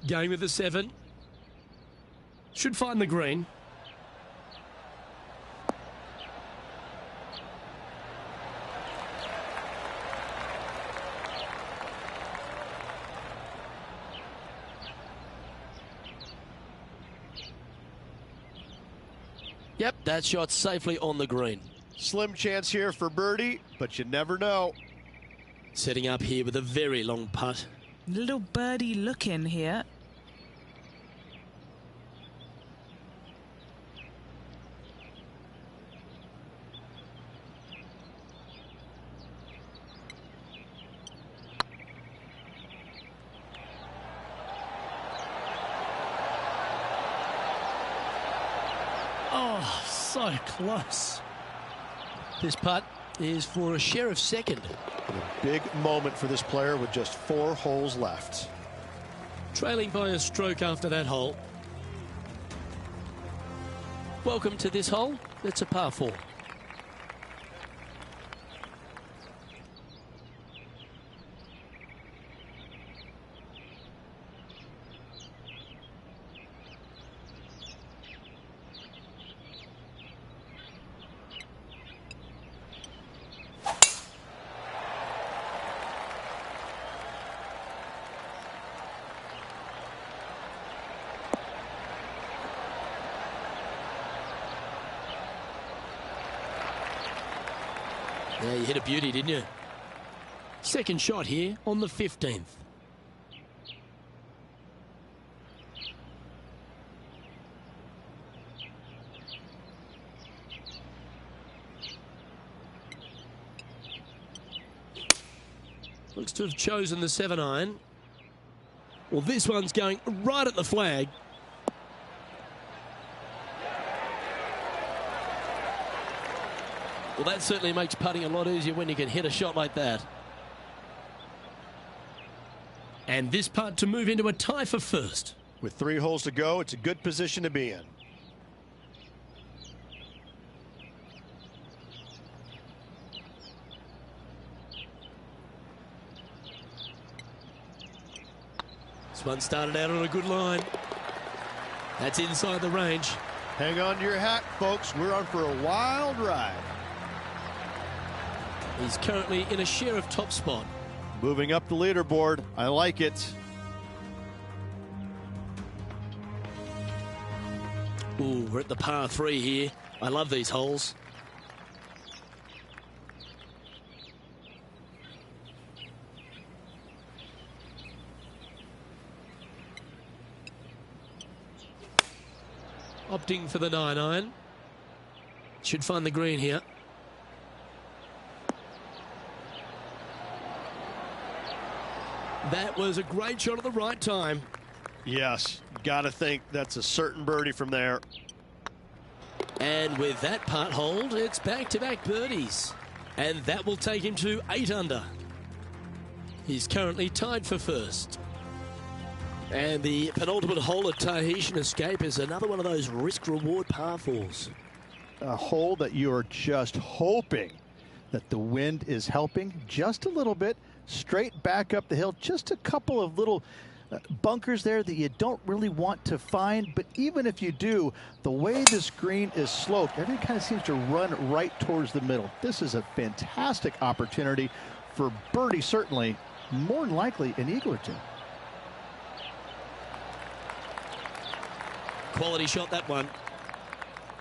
going with the 7. Should find the green. Yep, that shot's safely on the green. Slim chance here for birdie, but you never know. Setting up here with a very long putt. Little birdie look in here. Oh, so close. This putt is for a sheriff second. And a big moment for this player with just 4 holes left. Trailing by a stroke after that hole. Welcome to this hole. It's a par 4. Yeah, you hit a beauty, didn't you? Second shot here on the 15th. Looks to have chosen the 7-iron. Well, this one's going right at the flag. Well, that certainly makes putting a lot easier when you can hit a shot like that. And this putt to move into a tie for first. With 3 holes to go, it's a good position to be in. This one started out on a good line. That's inside the range. Hang on to your hat, folks. We're on for a wild ride. He's currently in a sheriff top spot. Moving up the leaderboard. I like it. Ooh, we're at the par 3 here. I love these holes. Opting for the 9-iron. Should find the green here. That was a great shot at the right time. Yes, gotta think that's a certain birdie from there. And with that putt hold, it's back-to-back birdies. And that will take him to 8 under. He's currently tied for first. And the penultimate hole at Tahitian Escape is another one of those risk-reward par 4s. A hole that you are just hoping that the wind is helping just a little bit. Straight back up the hill, just a couple of little bunkers there that you don't really want to find, but even if you do, the way this green is sloped, everything kind of seems to run right towards the middle. This is a fantastic opportunity for birdie, certainly, more than likely an eagle or two. Quality shot, that one.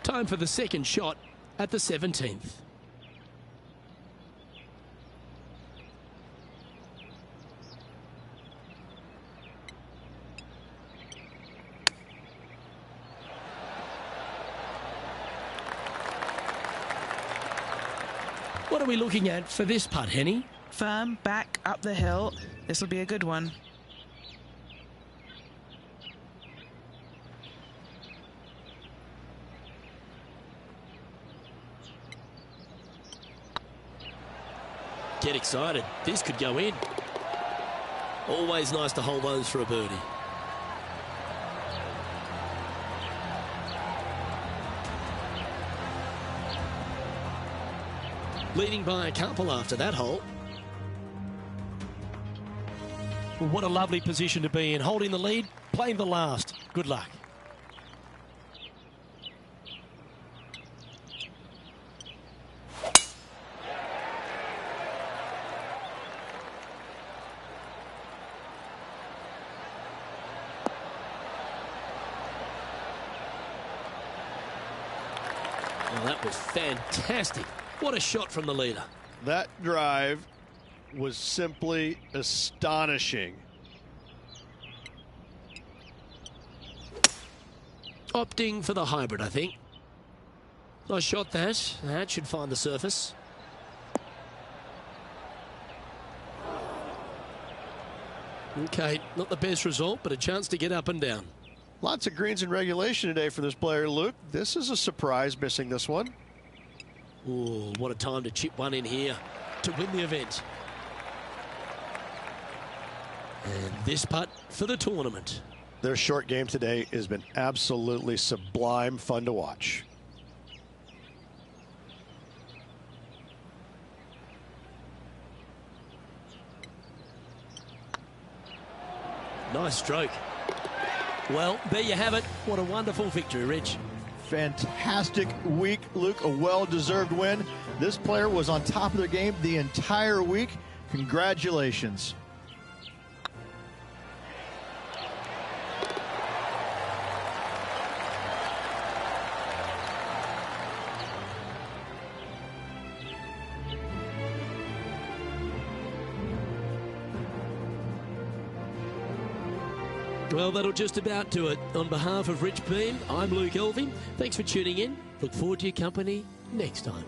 Time for the second shot at the 17th. What are we looking at for this putt, Henny? Firm, back, up the hill. This will be a good one. Get excited. This could go in. Always nice to hold those for a birdie. Leading by a couple after that hole. Well, what a lovely position to be in, holding the lead playing the last. Good luck. Well, that was fantastic. What a shot from the leader. That drive was simply astonishing. Opting for the hybrid, I think. Nice shot that. That should find the surface. Okay, not the best result, but a chance to get up and down. Lots of greens in regulation today for this player, Luke. This is a surprise, missing this one. Oh, what a time to chip one in here to win the event. And this putt for the tournament. Their short game today has been absolutely sublime fun to watch. Nice stroke. Well, there you have it. What a wonderful victory, Rich. Fantastic week, Luke. A well-deserved win. This player was on top of their game the entire week. Congratulations. Well, that'll just about do it. On behalf of Rich Beem, I'm Luke Elving. Thanks for tuning in. Look forward to your company next time.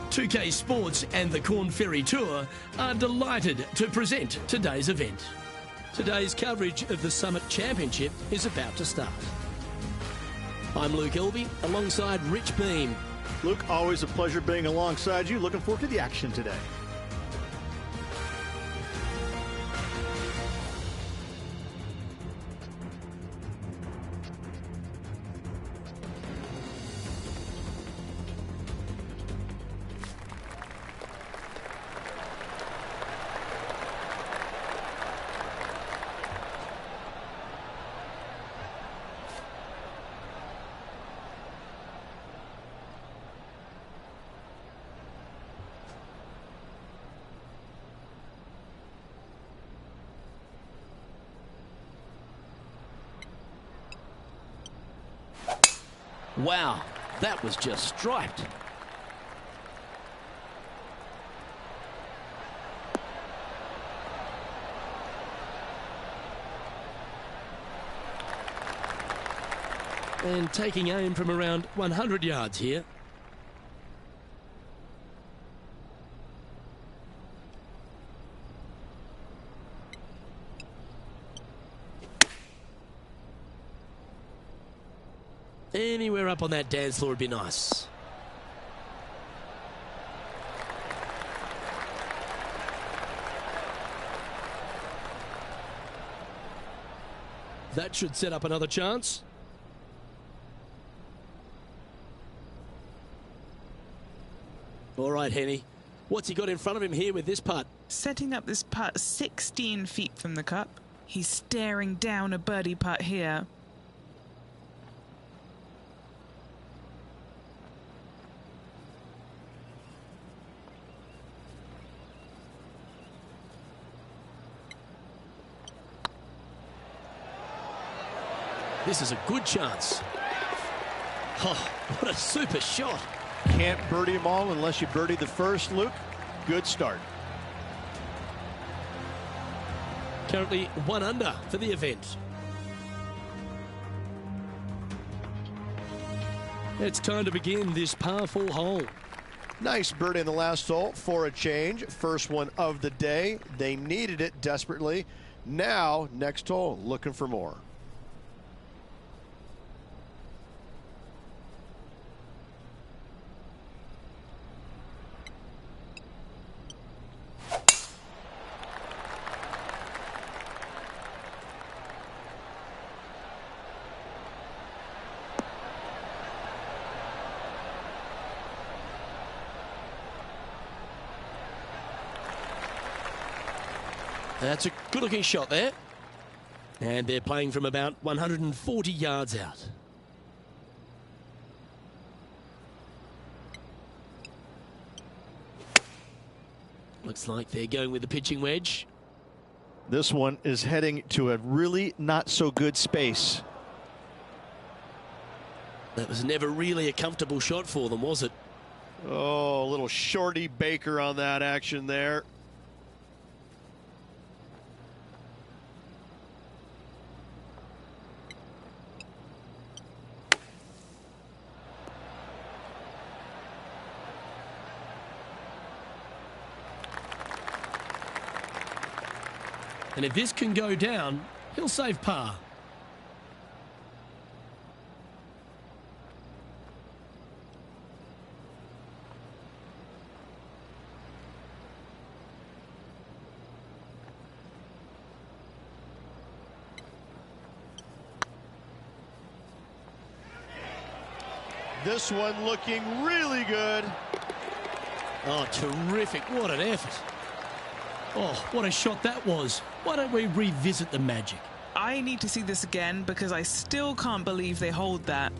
2K Sports and the Corn Ferry Tour are delighted to present today's event. Today's coverage of the Summit Championship is about to start. I'm Luke Elvey alongside Rich Beam. Luke, always a pleasure being alongside you. Looking forward to the action today. Wow, that was just striped. And taking aim from around 100 yards here. Anywhere up on that dance floor would be nice. That should set up another chance. All right, Henny. What's he got in front of him here with this putt? Setting up this putt 16 feet from the cup. He's staring down a birdie putt here. This is a good chance. Oh, what a super shot. Can't birdie them all unless you birdie the first, Luke. Good start. Currently 1 under for the event. It's time to begin this par 4 hole. Nice birdie in the last hole for a change. First one of the day. They needed it desperately. Now, next hole, looking for more. That's a good-looking shot there. And they're playing from about 140 yards out. Looks like they're going with the pitching wedge. This one is heading to a really not so good space. That was never really a comfortable shot for them, was it? Oh, a little shorty Baker on that action there. And if this can go down, he'll save par. This one looking really good. Oh, terrific. What an effort. Oh, what a shot that was. Why don't we revisit the magic? I need to see this again because I still can't believe they hold that.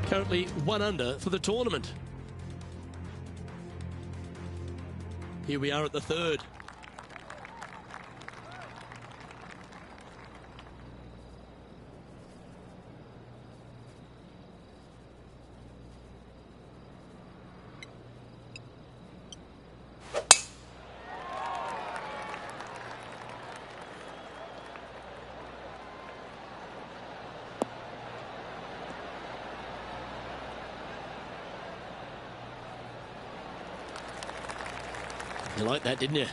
Currently 1 under for the tournament. Here we are at the 3rd. You like that, didn't you?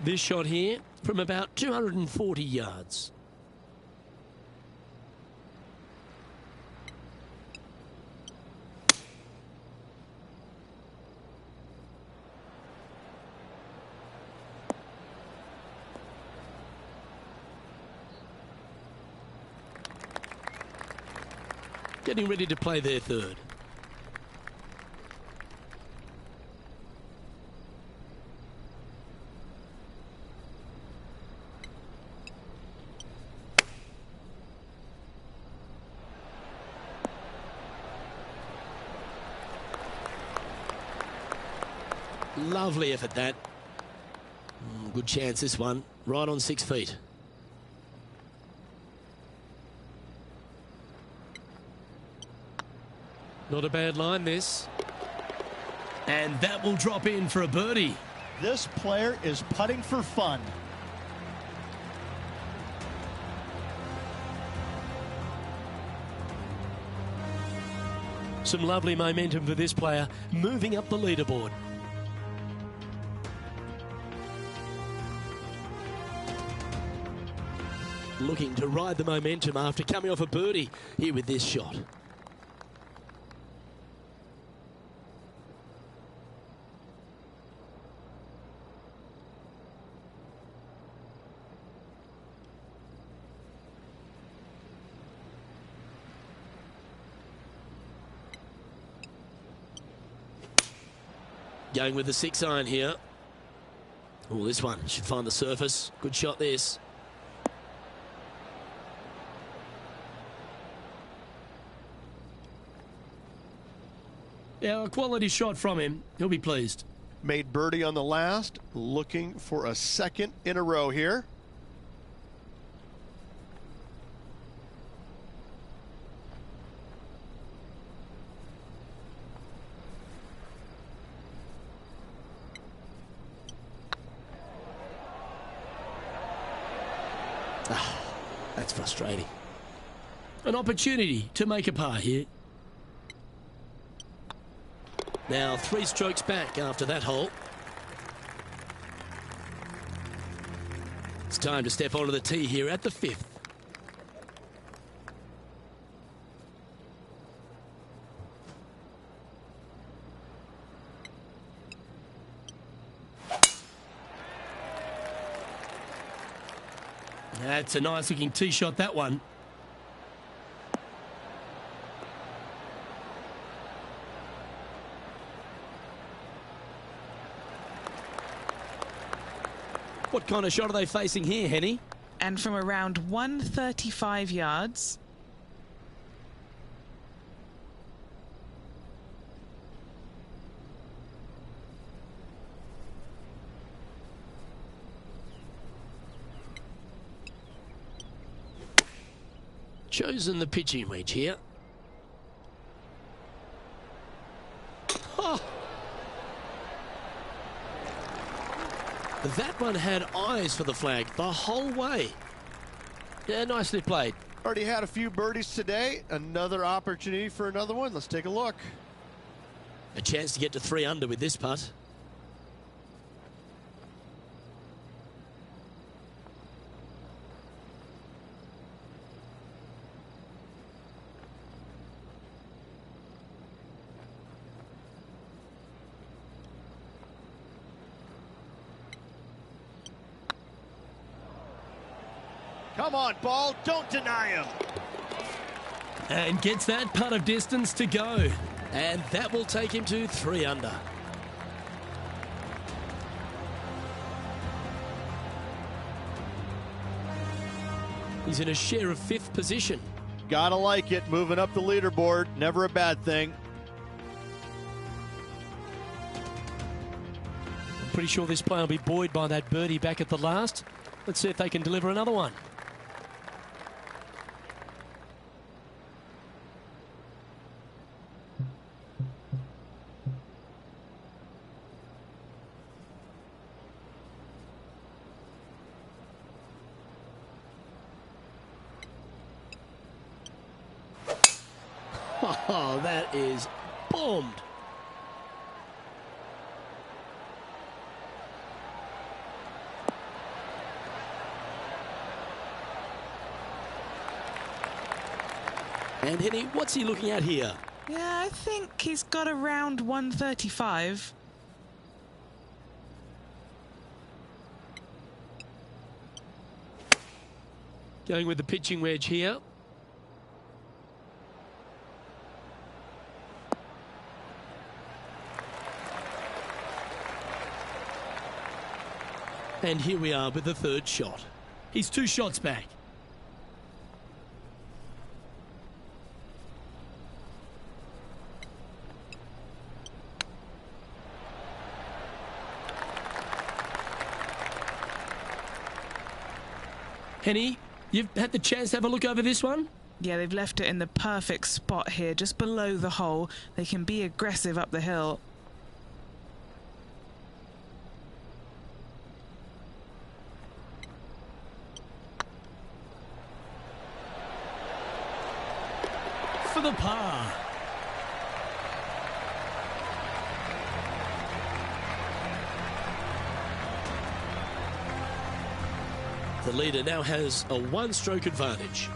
This shot here from about 240 yards. Getting ready to play their third. Lovely effort, that. Good chance, this one. Right on 6 feet. Not a bad line, this. And that will drop in for a birdie. This player is putting for fun. Some lovely momentum for this player, moving up the leaderboard. Looking to ride the momentum after coming off a birdie here with this shot. Going with the 6-iron here. Oh, this one should find the surface. Good shot, this. Yeah, a quality shot from him. He'll be pleased. Made birdie on the last, looking for a second in a row here. That's frustrating. An opportunity to make a par here. Now 3 strokes back after that hole. It's time to step onto the tee here at the 5th. That's a nice looking tee shot, that one. What kind of shot are they facing here, Henny? And from around 135 yards. Chosen the pitching wedge here. Oh. That one had eyes for the flag the whole way. Yeah, nicely played. Already had a few birdies today. Another opportunity for another one. Let's take a look. A chance to get to 3 under with this putt. Come on, ball. Don't deny him. And gets that putt of distance to go. And that will take him to 3 under. He's in a share of 5th position. Gotta like it. Moving up the leaderboard. Never a bad thing. I'm pretty sure this player will be buoyed by that birdie back at the last. Let's see if they can deliver another one. Oh, that is bombed. And Henny, what's he looking at here? Yeah, I think he's got around 135. Going with the pitching wedge here. And here we are with the third shot. He's 2 shots back. Henny, you've had the chance to have a look over this one? Yeah, they've left it in the perfect spot here, just below the hole. They can be aggressive up the hill. For the par. The leader now has a 1-stroke advantage.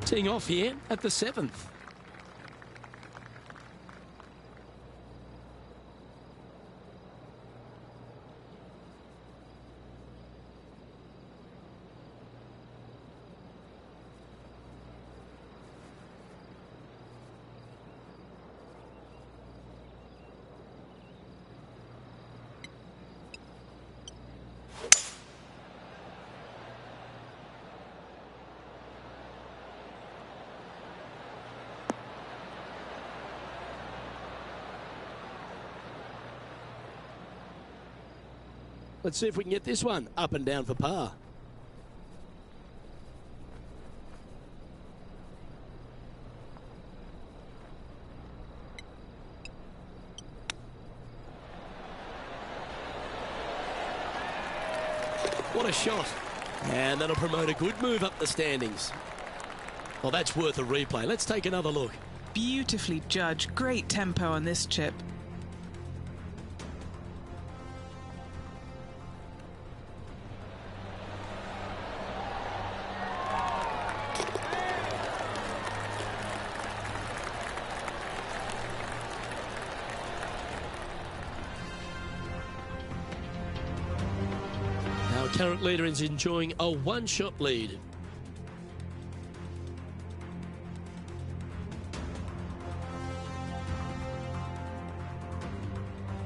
Teeing off here at the 7th. Let's see if we can get this one up and down for par. What a shot. And that'll promote a good move up the standings. Well, that's worth a replay. Let's take another look. Beautifully judged. Great tempo on this chip. Our current leader is enjoying a 1-shot lead.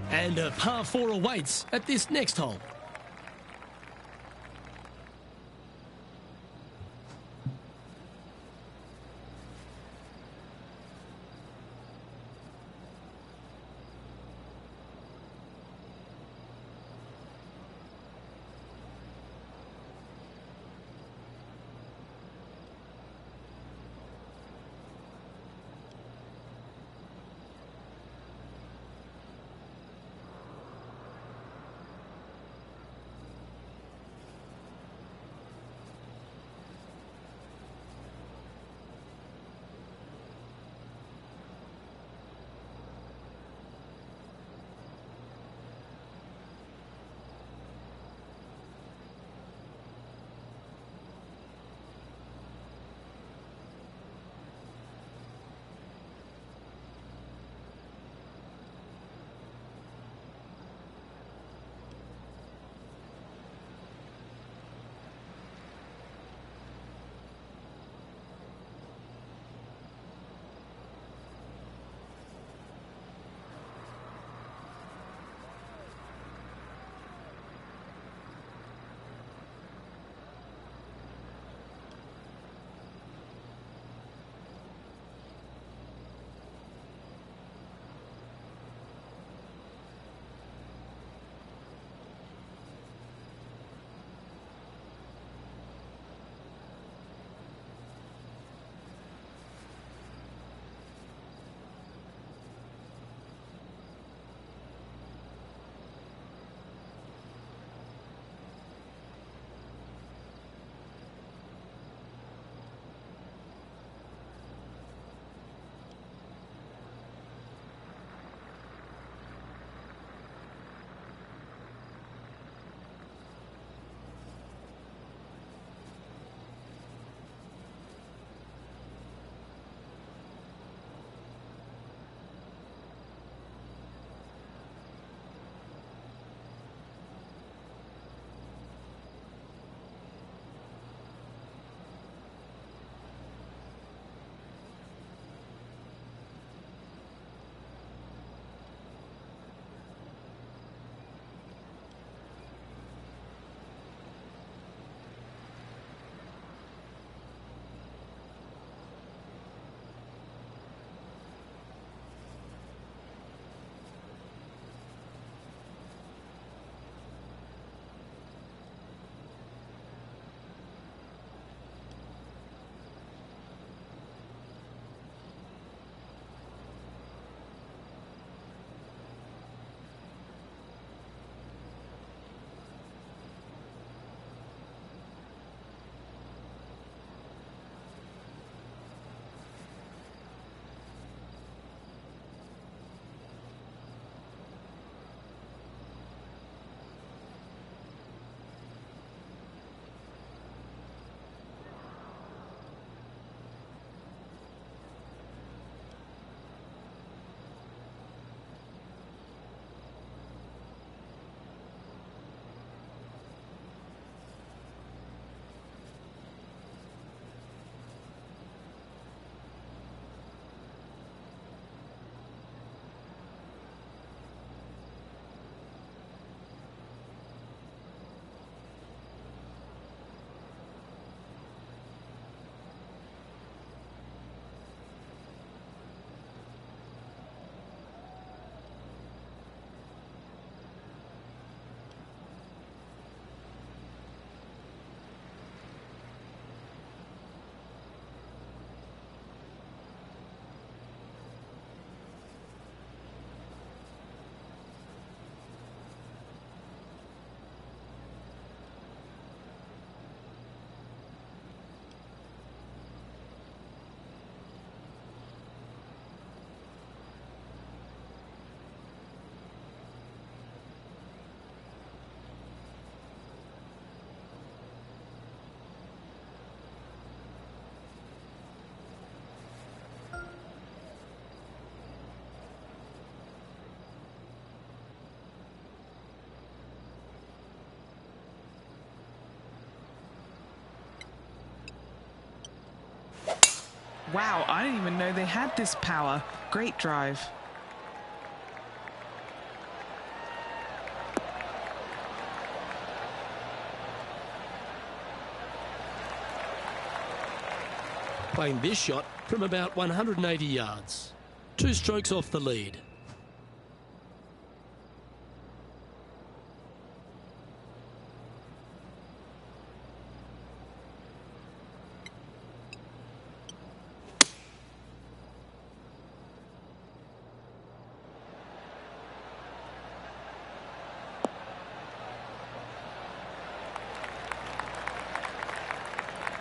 And a par 4 awaits at this next hole. Wow, I didn't even know they had this power. Great drive. Playing this shot from about 180 yards. 2 strokes off the lead.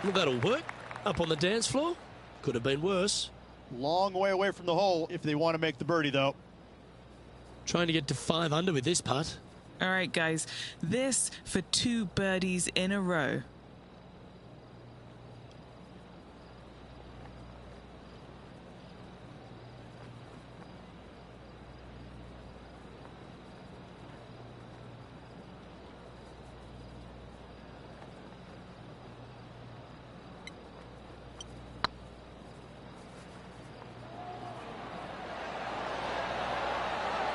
Well, that'll work. Up on the dance floor. Could have been worse. Long way away from the hole if they want to make the birdie, though. Trying to get to 5 under with this putt. All right, guys. This for 2 birdies in a row.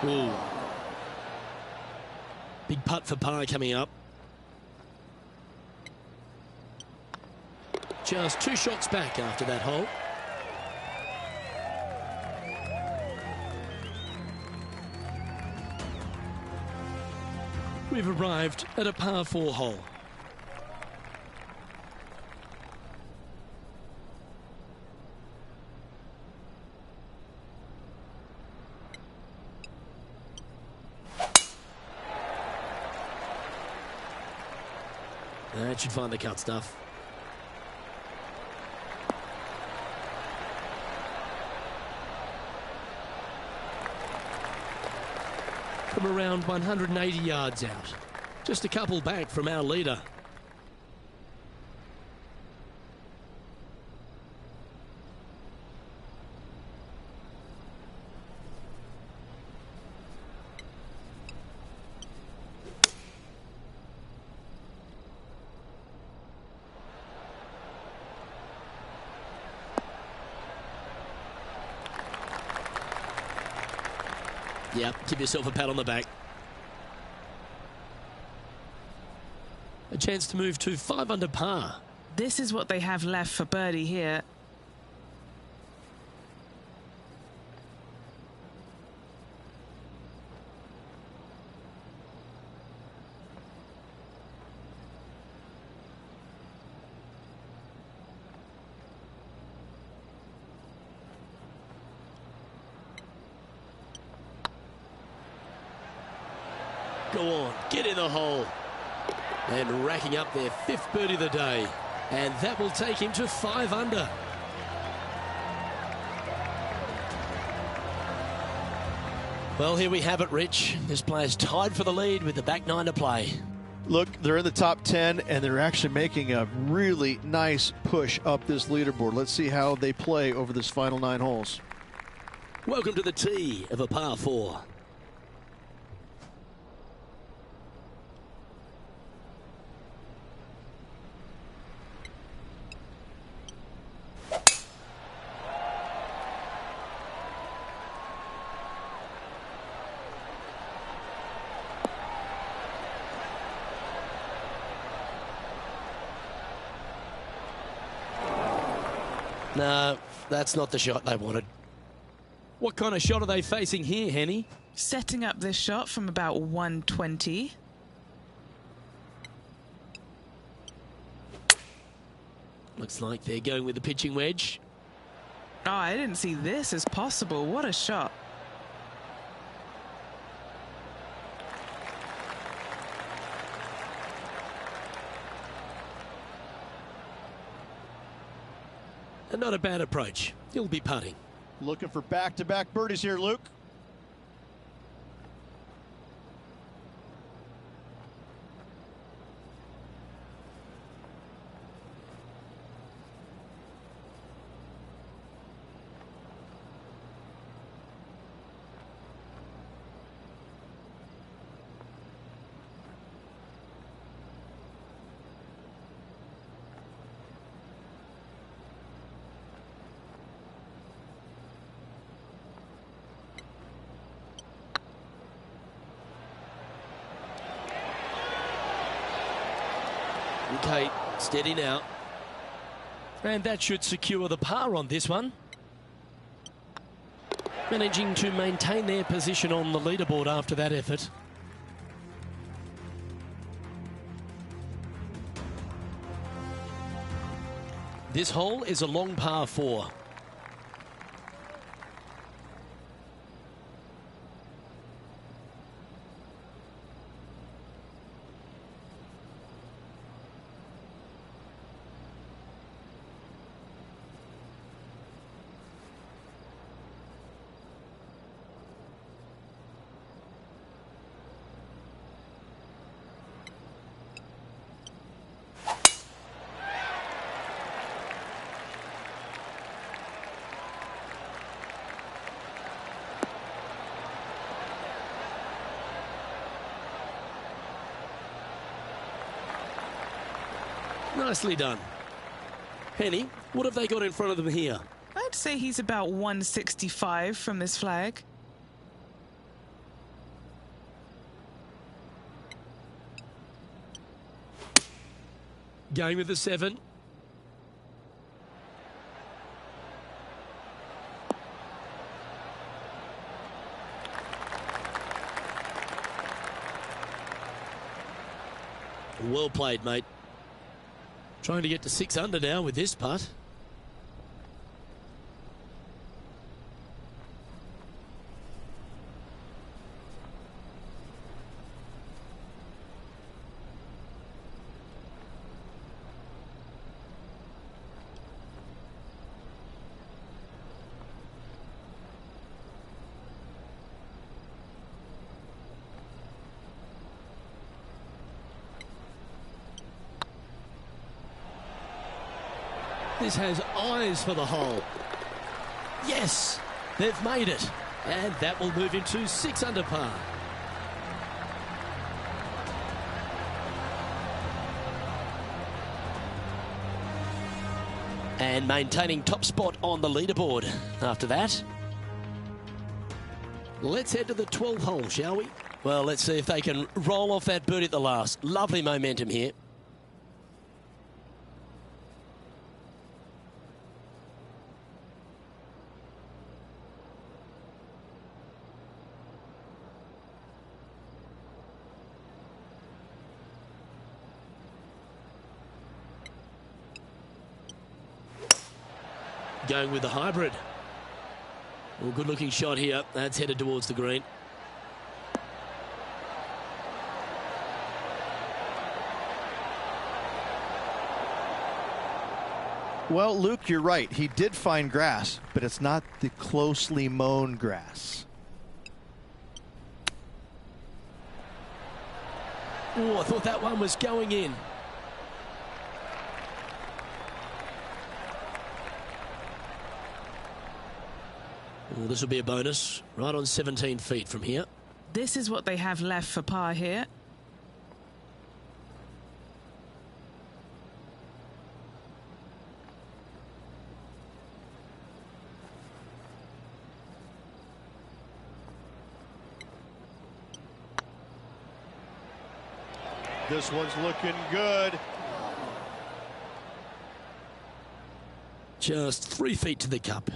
Ooh. Big putt for par coming up. Just 2 shots back after that hole. We've arrived at a par 4 hole. That should find the cut stuff. From around 180 yards out. Just a couple back from our leader. Yep, give yourself a pat on the back. A chance to move to 5 under par. This is what they have left for birdie here. Go on, get in the hole. And racking up their 5th birdie of the day. And that will take him to 5 under. Well, here we have it, Rich. This player's tied for the lead with the back 9 to play. Look, they're in the top 10, and they're actually making a really nice push up this leaderboard. Let's see how they play over this final 9 holes. Welcome to the tee of a par 4. No, that's not the shot they wanted. What kind of shot are they facing here, Henny? Setting up this shot from about 120. Looks like they're going with the pitching wedge. Oh, I didn't see this as possible. What a shot. And not a bad approach. He'll be putting. Looking for back-to-back birdies here, Luke. Okay, steady now. And that should secure the par on this one. Managing to maintain their position on the leaderboard after that effort. This hole is a long par 4. Nicely done. Henny, what have they got in front of them here? I'd say he's about 165 from this flag. Going with the 7. Well played, mate. Trying to get to 6 under now with this putt. This has eyes for the hole. Yes, they've made it. And that will move into 6 under par. And maintaining top spot on the leaderboard after that. Let's head to the 12th hole, shall we? Well, let's see if they can roll off that birdie at the last. Lovely momentum here. Going with the hybrid. Well, good looking shot here. That's headed towards the green. Well, Luke, you're right. He did find grass, but it's not the closely mown grass. Oh, I thought that one was going in. Well, this will be a bonus, right on 17 feet from here. This is what they have left for par here. This one's looking good. Just 3 feet to the cup.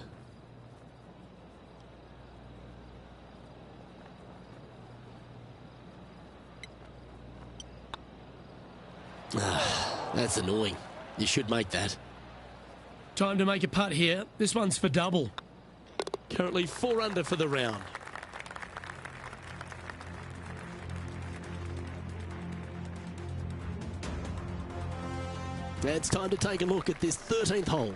That's annoying. You should make that. Time to make a putt here. This one's for double. Currently 4 under for the round. It's time to take a look at this 13th hole.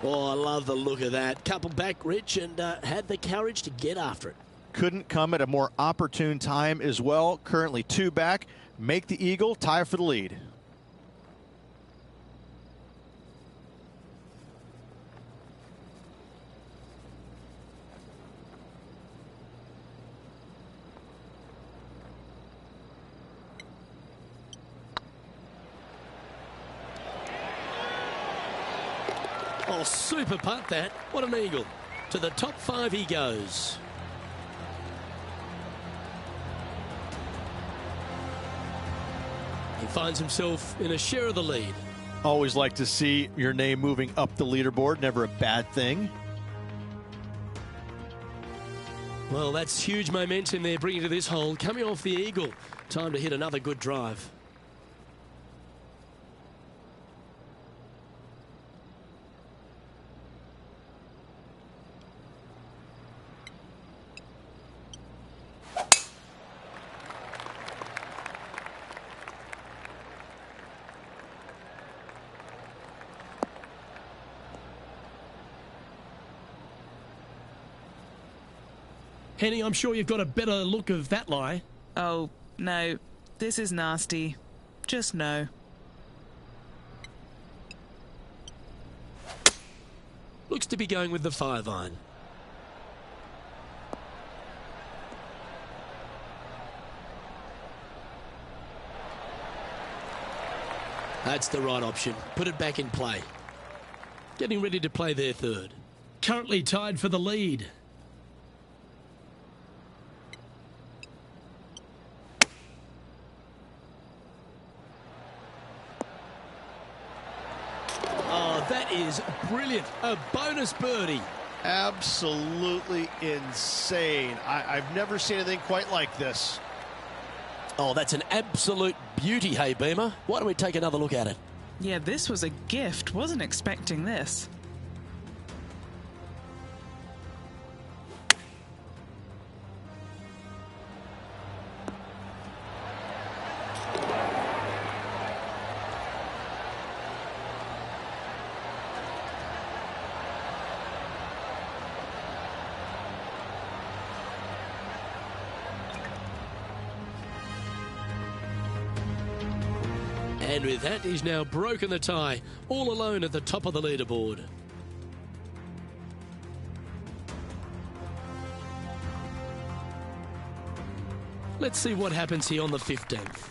Oh, I love the look of that. Couple back, Rich, and had the courage to get after it. Couldn't come at a more opportune time as well. Currently 2 back. Make the eagle, tie for the lead. Oh, super putt that. What an eagle. To the top 5 he goes. He finds himself in a share of the lead. Always like to see your name moving up the leaderboard. Never a bad thing. Well, that's huge momentum they're bringing to this hole. Coming off the eagle. Time to hit another good drive. Henny, I'm sure you've got a better look of that lie. Oh, no. This is nasty. Just no. Looks to be going with the 5-iron. That's the right option. Put it back in play. Getting ready to play their third. Currently tied for the lead. That is brilliant. A bonus birdie. Absolutely insane. I've never seen anything quite like this. Oh, that's an absolute beauty, hey, Beamer. Why don't we take another look at it? Yeah, this was a gift. Wasn't expecting this. And with that, he's now broken the tie, all alone at the top of the leaderboard. Let's see what happens here on the 15th.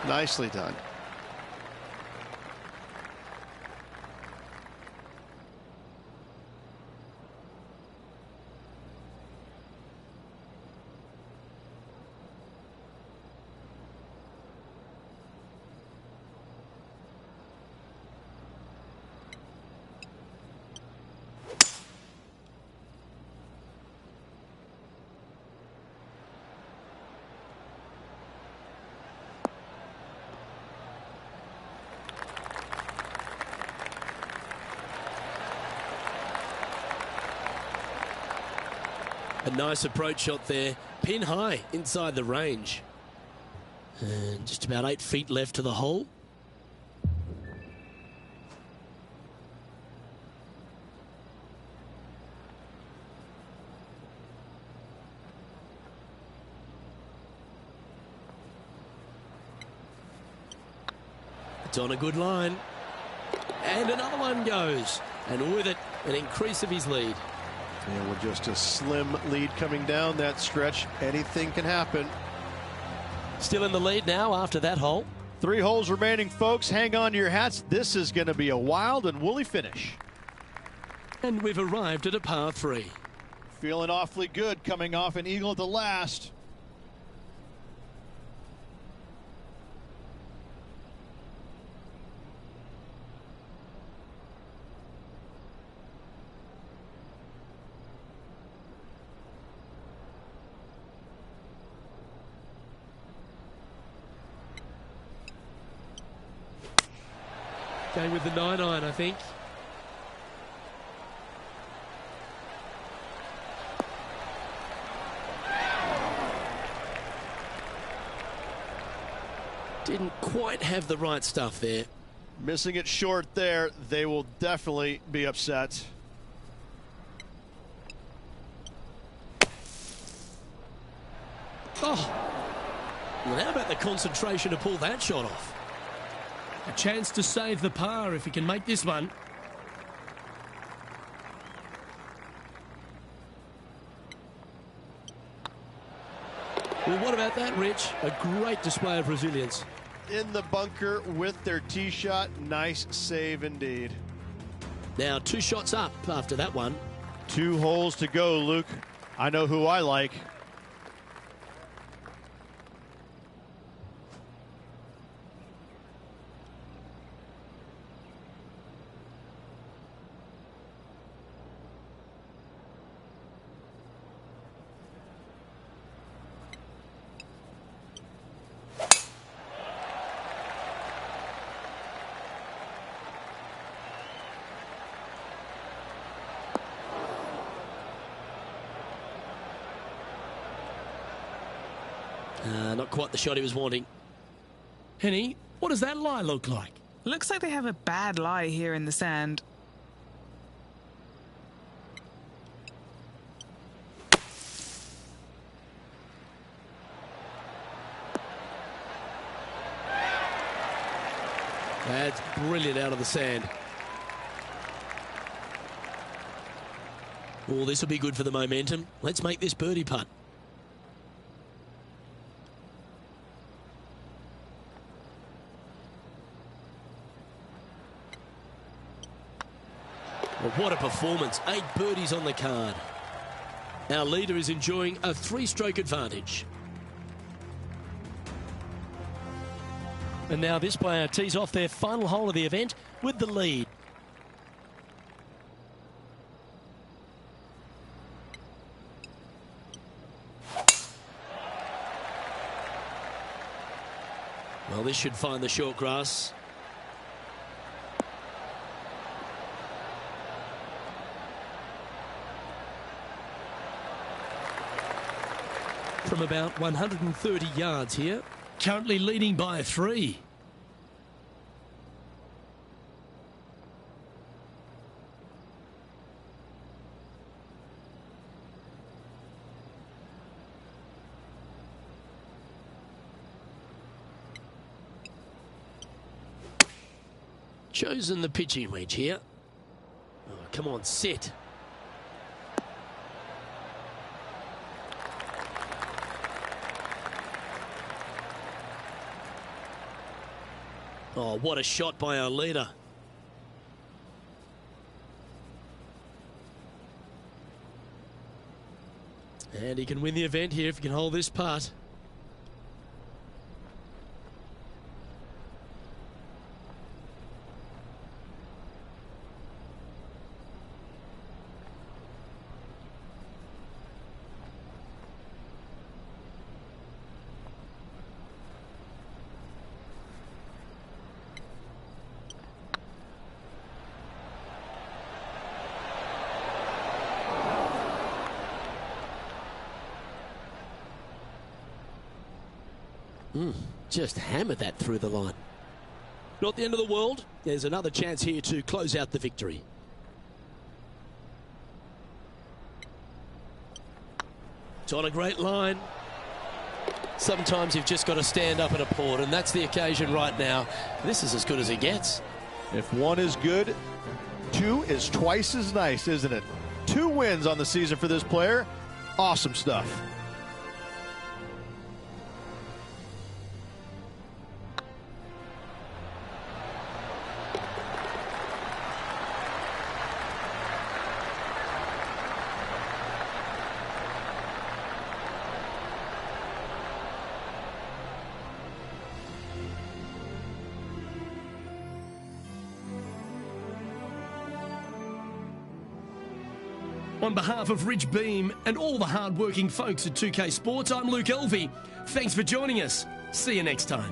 Nicely done. A nice approach shot there, pin high inside the range. And just about 8 feet left to the hole. It's on a good line. And another one goes. And with it, an increase of his lead. And with just a slim lead coming down that stretch, anything can happen. Still in the lead now after that hole. 3 holes remaining, folks. Hang on to your hats. This is going to be a wild and woolly finish. And we've arrived at a par 3. Feeling awfully good coming off an eagle at the last. Going with the 9-iron, I think. Didn't quite have the right stuff there. Missing it short there, they will definitely be upset. Oh, well, how about the concentration to pull that shot off? A chance to save the par if he can make this one. Well, what about that, Rich? A great display of resilience. In the bunker with their tee shot. Nice save indeed. Now 2 shots up after that one. 2 holes to go, Luke. I know who I like. Not quite the shot he was wanting. Henny, what does that lie look like? Looks like they have a bad lie here in the sand. That's brilliant out of the sand. Oh, this will be good for the momentum. Let's make this birdie putt. Well, what a performance. 8 birdies on the card. Our leader is enjoying a 3-stroke advantage. And now this player tees off their final hole of the event with the lead. Well, this should find the short grass. From about 130 yards here, currently leading by 3. Chosen the pitching wedge here. Oh, come on, sit. Oh, what a shot by our leader. And he can win the event here if he can hold this putt. Just hammered that through the line. Not the end of the world. There's another chance here to close out the victory. It's on a great line. Sometimes you've just got to stand up and applaud, and that's the occasion right now. This is as good as it gets. If 1 is good, 2 is twice as nice, isn't it? 2 wins on the season for this player. Awesome stuff. On behalf of Rich Beem and all the hard-working folks at 2K Sports, I'm Luke Elvey. Thanks for joining us. See you next time.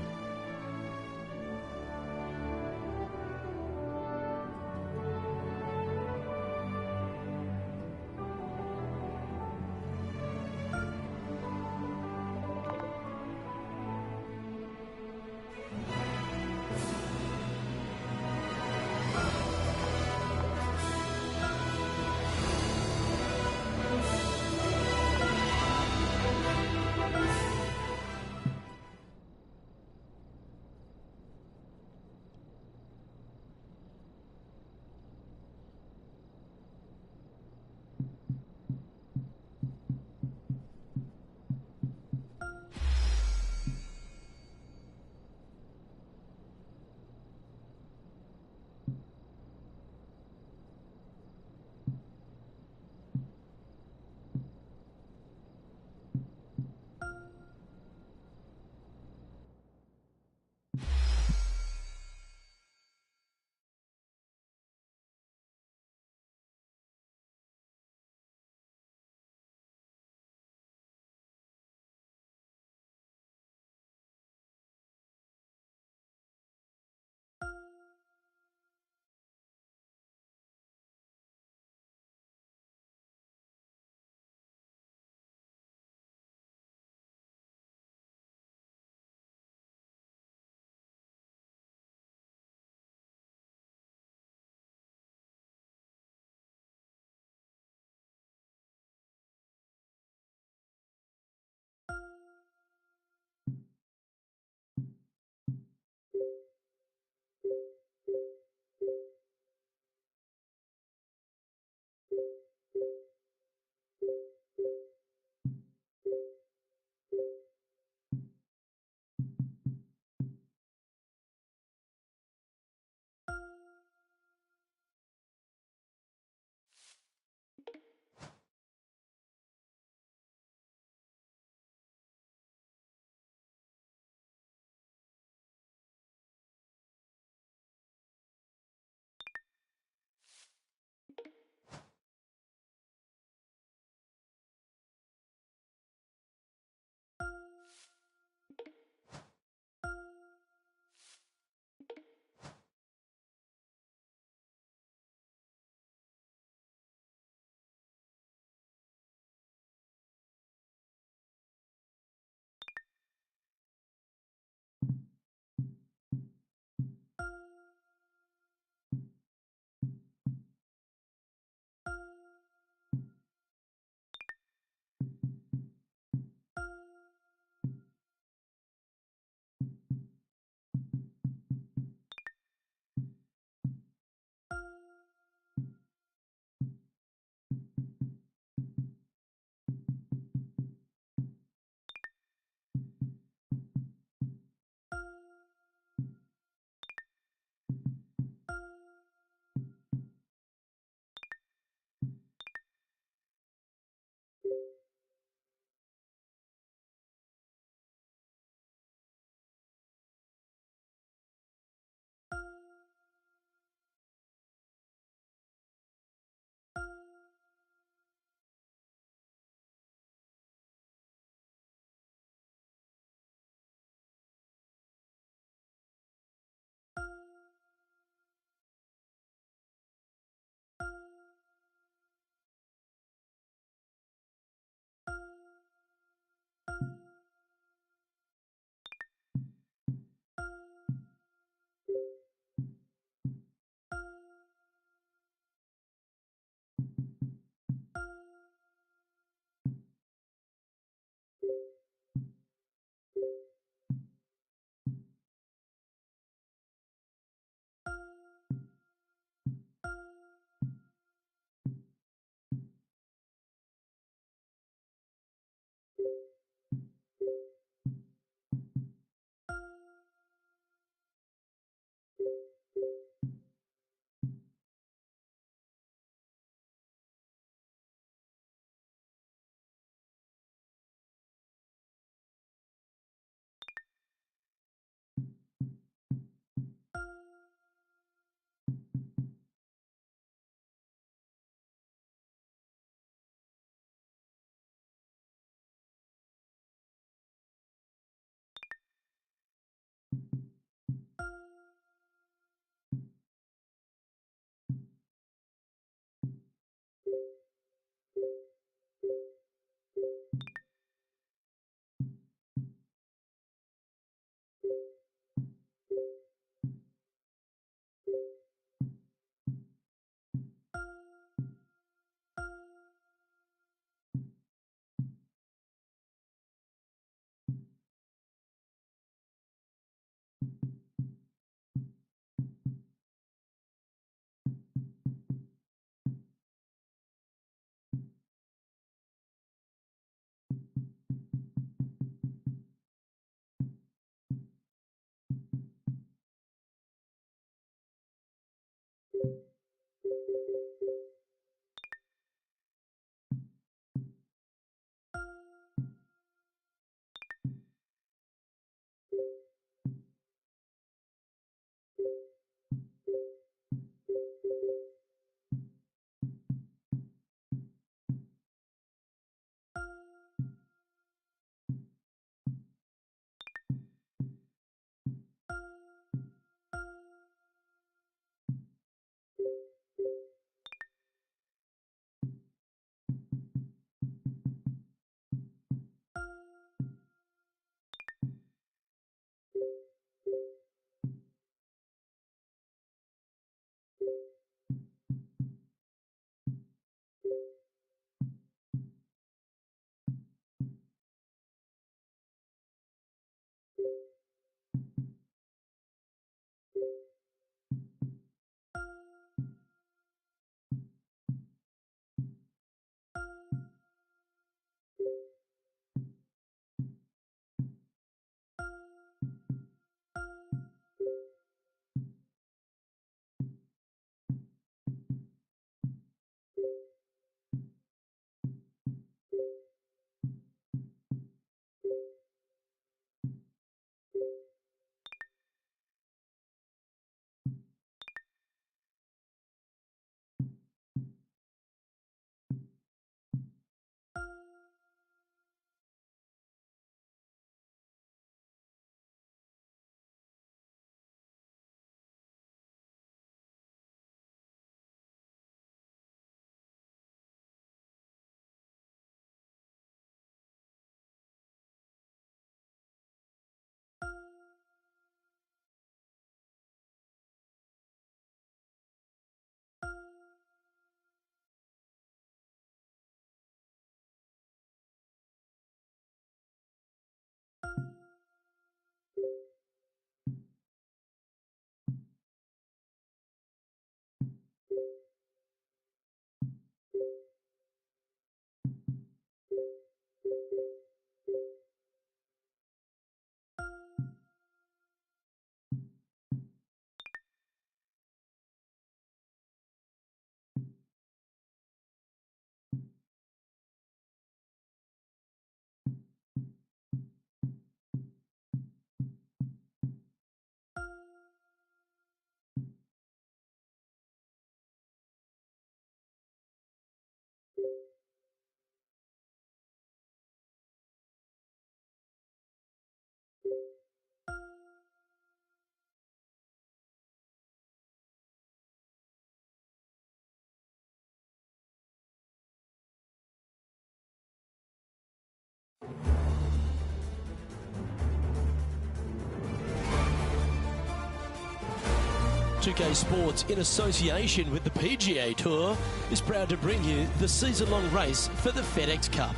2K Sports, in association with the PGA Tour, is proud to bring you the season-long race for the FedEx Cup.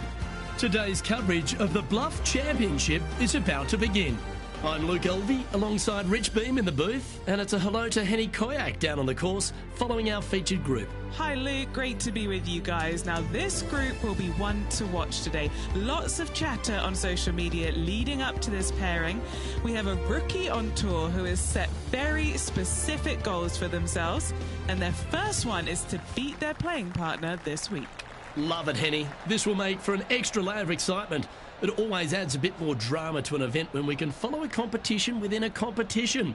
Today's coverage of the Bluff Championship is about to begin. I'm Luke Elvey alongside Rich Beam in the booth, and it's a hello to Henny Koyak down on the course following our featured group. Hi Luke, great to be with you guys. Now this group will be one to watch today. Lots of chatter on social media leading up to this pairing. We have a rookie on tour who has set very specific goals for themselves, and their first one is to beat their playing partner this week. Love it, Henny. This will make for an extra layer of excitement. It always adds a bit more drama to an event when we can follow a competition within a competition.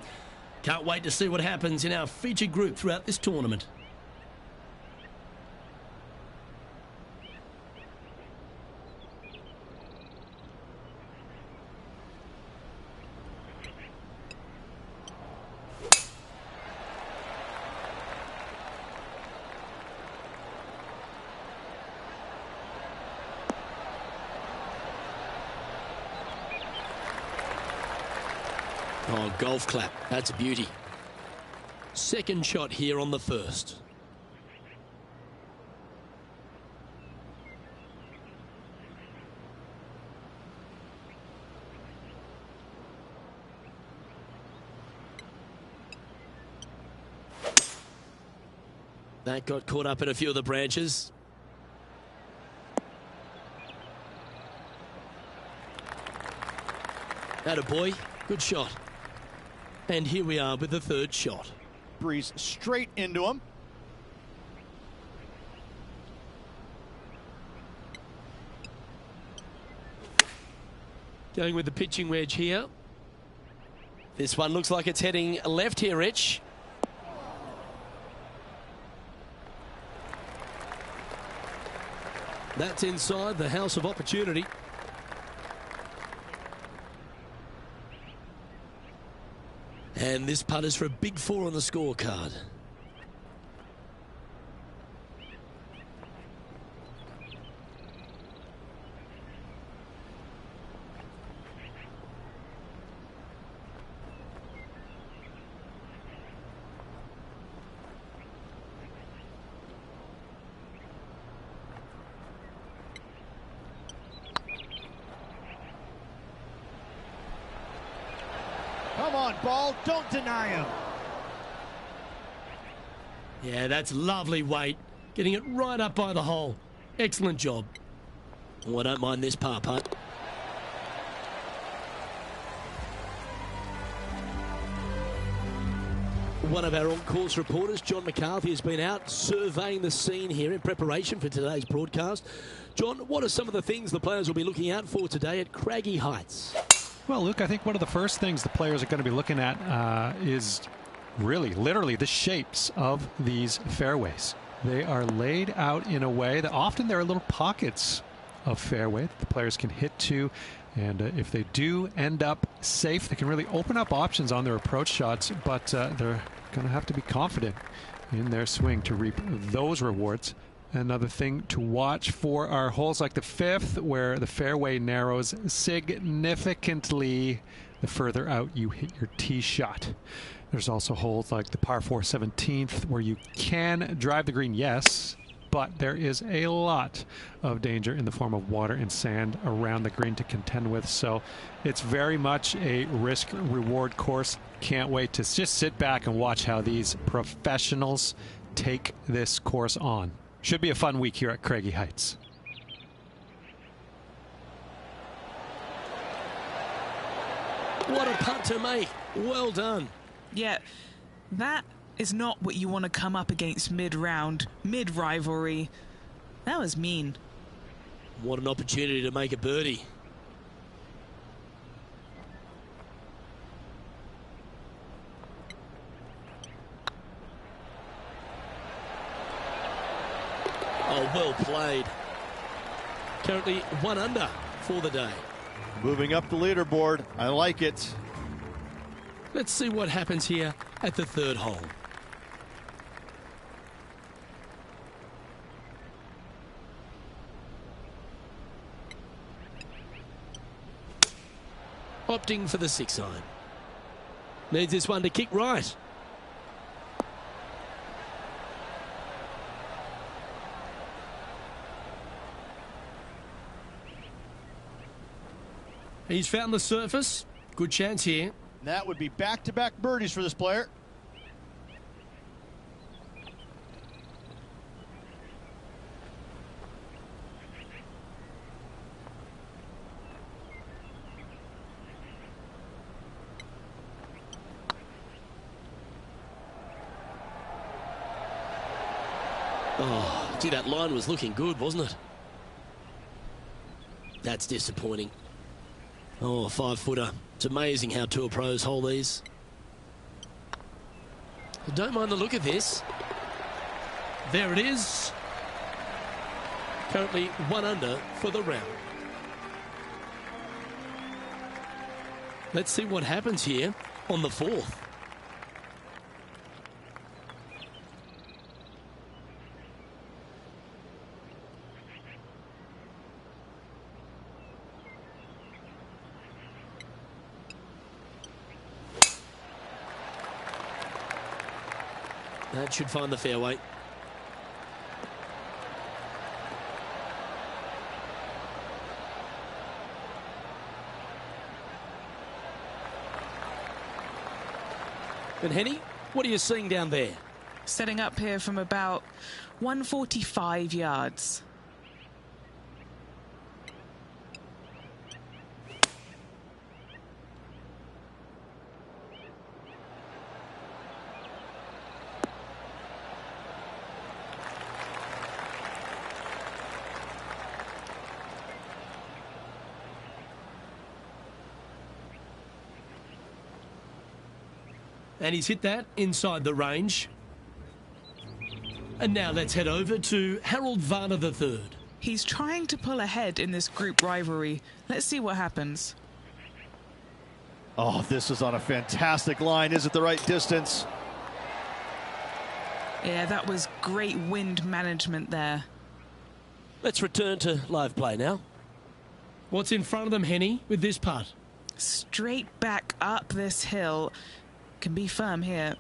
Can't wait to see what happens in our featured group throughout this tournament. Oh, golf clap. That's a beauty. Second shot here on the first. That got caught up in a few of the branches. Attaboy. Good shot. And here we are with the third shot. Breeze straight into him. Going with the pitching wedge here. This one looks like it's heading left here, Rich. That's inside the house of opportunity. And this putt is for a big 4 on the scorecard. Come on, ball. Don't deny him. Yeah, that's lovely weight. Getting it right up by the hole. Excellent job. Oh, I don't mind this par putt. One of our on-course reporters, John McCarthy, has been out surveying the scene here in preparation for today's broadcast. John, what are some of the things the players will be looking out for today at Craggy Heights? Well, Luke, I think one of the first things the players are going to be looking at is really, literally, the shapes of these fairways. They are laid out in a way that often there are little pockets of fairway that the players can hit to. And if they do end up safe, they can really open up options on their approach shots. But they're going to have to be confident in their swing to reap those rewards. Another thing to watch for are holes like the 5th, where the fairway narrows significantly the further out you hit your tee shot. There's also holes like the par 4 17th, where you can drive the green, yes, but there is a lot of danger in the form of water and sand around the green to contend with. So it's very much a risk-reward course. Can't wait to just sit back and watch how these professionals take this course on. Should be a fun week here at Craggy Heights. What a putt to make. Well done. Yeah, that is not what you want to come up against mid-round, mid-rivalry. That was mean. What an opportunity to make a birdie. Oh, well played. Currently 1 under for the day. Moving up the leaderboard. I like it. Let's see what happens here at the 3rd hole. Opting for the 6 iron. Needs this one to kick right. He's found the surface. Good chance here. That would be back-to-back birdies for this player. Oh, gee, that line was looking good, wasn't it? That's disappointing. Oh, a 5-footer. It's amazing how tour pros hold these. I don't mind the look of this. There it is. Currently 1 under for the round. Let's see what happens here on the 4th. That should find the fairway. And Henny, what are you seeing down there? Setting up here from about 145 yards. And he's hit that inside the range. And now let's head over to Harold Varner III. He's trying to pull ahead in this group rivalry. Let's see what happens. Oh, this is on a fantastic line. Is it the right distance? Yeah, that was great wind management there. Let's return to live play now. What's in front of them, Henny, with this putt? Straight back up this hill. Can be firm here.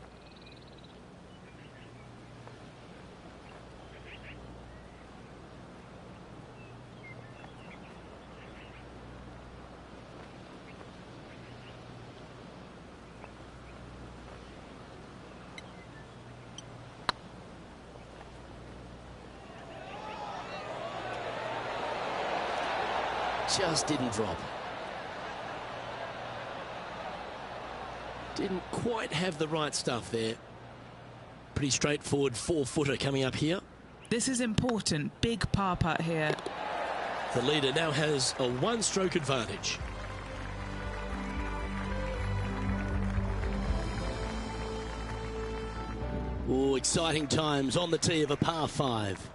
Just didn't drop. Didn't quite have the right stuff there. Pretty straightforward 4-footer coming up here. This is important. Big par putt here. The leader now has a 1-stroke advantage. Oh, exciting times on the tee of a par 5.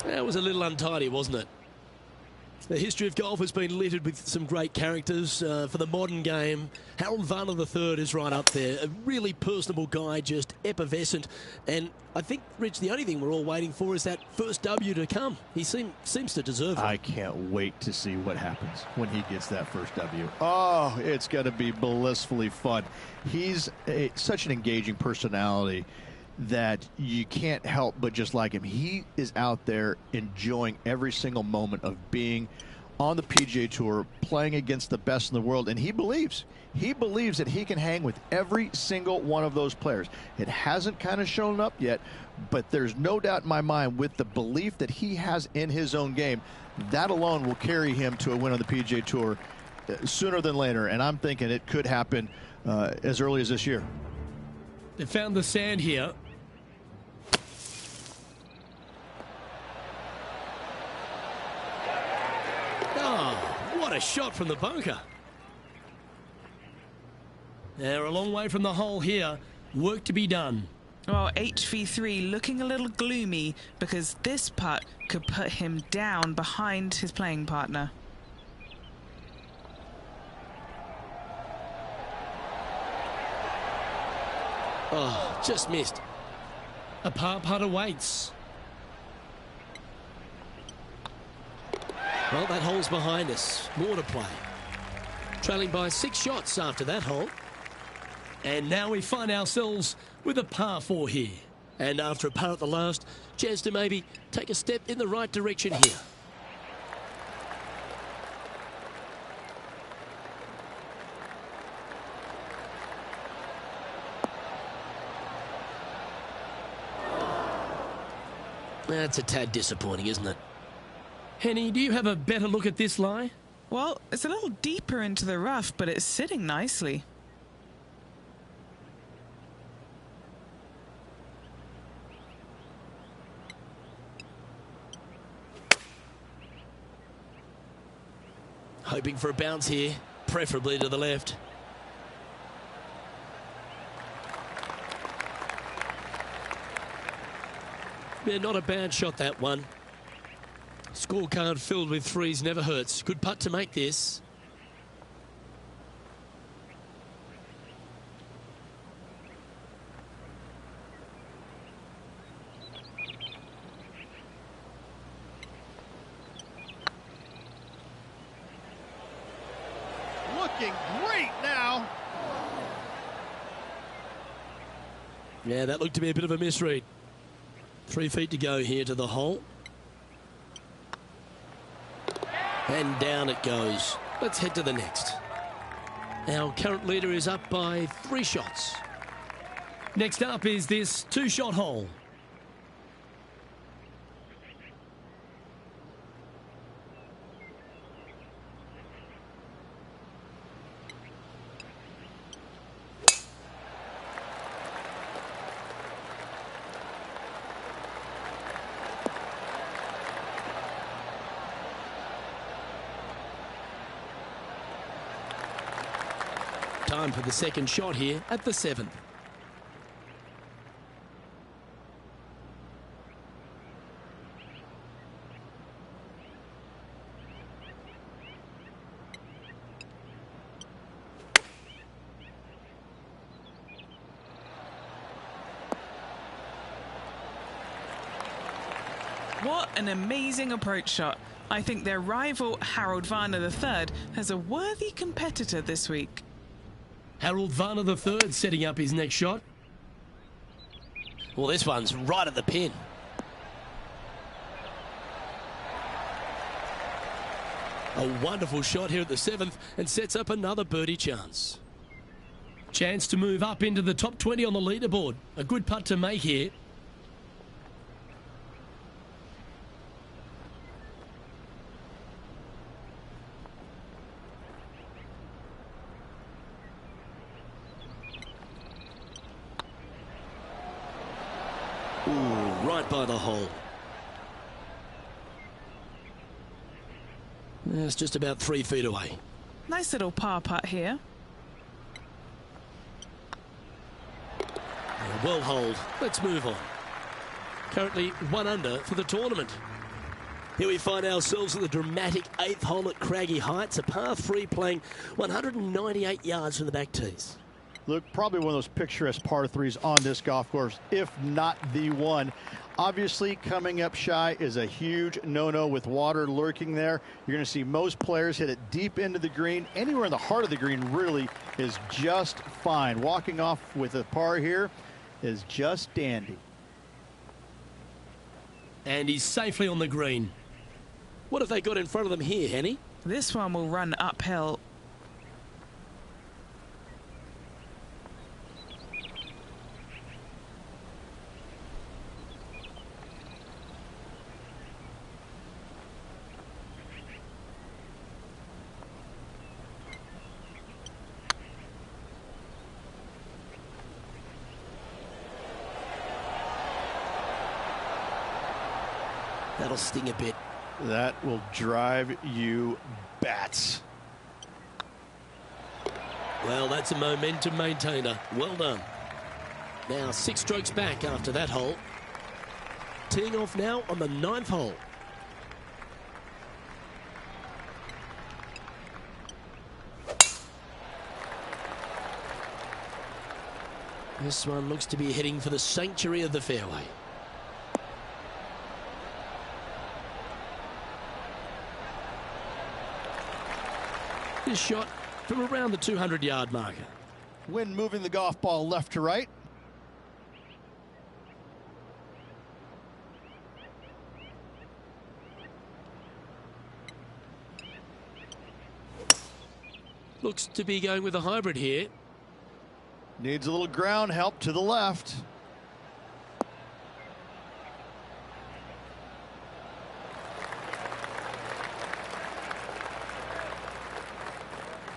That was a little untidy, wasn't it? The history of golf has been littered with some great characters. For the modern game, Harold Varner III is right up there. A really personable guy, just effervescent. And I think, Rich, the only thing we're all waiting for is that first W to come. He seems to deserve it. I can't wait to see what happens when he gets that first W. Oh, it's going to be blissfully fun. He's such an engaging personality that you can't help but just like him. He is out there enjoying every single moment of being on the PGA Tour, playing against the best in the world, and he believes that he can hang with every single one of those players. It hasn't kind of shown up yet, but there's no doubt in my mind, with the belief that he has in his own game, that alone will carry him to a win on the PGA Tour sooner than later, and I'm thinking it could happen as early as this year. They found the sand here. Oh, what a shot from the bunker. They're a long way from the hole here. Work to be done. Well, HV3 looking a little gloomy because this putt could put him down behind his playing partner. Oh, just missed. A par putt awaits. Well, that hole's behind us. More to play. Trailing by 6 shots after that hole. And now we find ourselves with a par 4 here. And after a par at the last, chance to maybe take a step in the right direction here. That's a tad disappointing, isn't it? Henny, do you have a better look at this lie? Well, it's a little deeper into the rough, but it's sitting nicely. Hoping for a bounce here, preferably to the left. Yeah, not a bad shot, that one. Scorecard filled with threes never hurts. Good putt to make this. Looking great now. Yeah, that looked to be a bit of a misread. 3 feet to go here to the hole. And down it goes. Let's head to the next. Our current leader is up by 3 shots. Next up is this 2-shot hole. Time for the second shot here at the 7th. What an amazing approach shot. I think their rival, Harold Varner III, has a worthy competitor this week. Harold Varner III setting up his next shot. Well, this one's right at the pin. A wonderful shot here at the 7th and sets up another birdie chance. Chance to move up into the top 20 on the leaderboard. A good putt to make here. Ooh, right by the hole. It's just about 3 feet away. Nice little par putt here. Well holed. Let's move on. Currently 1 under for the tournament. Here we find ourselves at the dramatic 8th hole at Craggy Heights, a par 3 playing 198 yards from the back tees. Look, probably one of those picturesque par 3s on this golf course, if not the one. Obviously, coming up shy is a huge no-no with water lurking there. You're going to see most players hit it deep into the green. Anywhere in the heart of the green really is just fine. Walking off with a par here is just dandy. And he's safely on the green. What have they got in front of them here, Henny? This one will run uphill. That'll sting a bit. That will drive you bats. Well, that's a momentum maintainer. Well done. Now 6 strokes back after that hole. Teeing off now on the 9th hole. This one looks to be heading for the sanctuary of the fairway. This shot from around the 200-yard marker. Wind moving the golf ball left to right. Looks to be going with a hybrid here. Needs a little ground help to the left.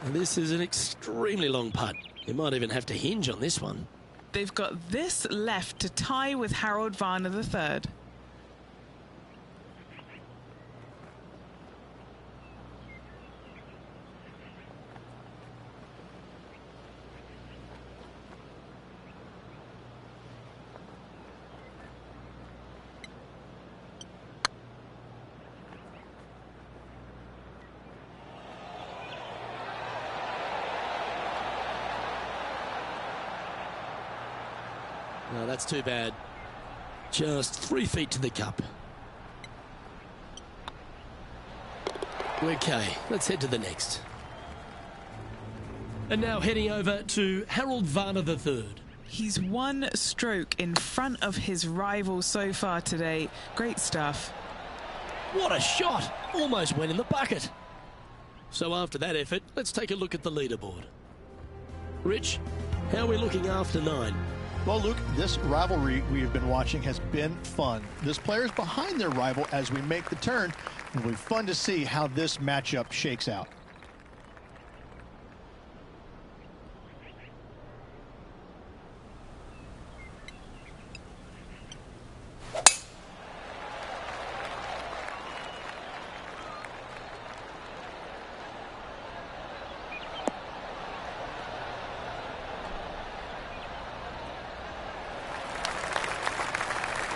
And this is an extremely long putt. You might even have to hinge on this one. They've got this left to tie with Harold Varner III. No, that's too bad. Just 3 feet to the cup. Okay, let's head to the next. And now heading over to Harold Varner III. He's 1 stroke in front of his rival so far today. Great stuff. What a shot! Almost went in the bucket. So after that effort, let's take a look at the leaderboard. Rich, how are we looking after 9? Well, Luke, this rivalry we have been watching has been fun. This player's behind their rival as we make the turn. It'll be fun to see how this matchup shakes out.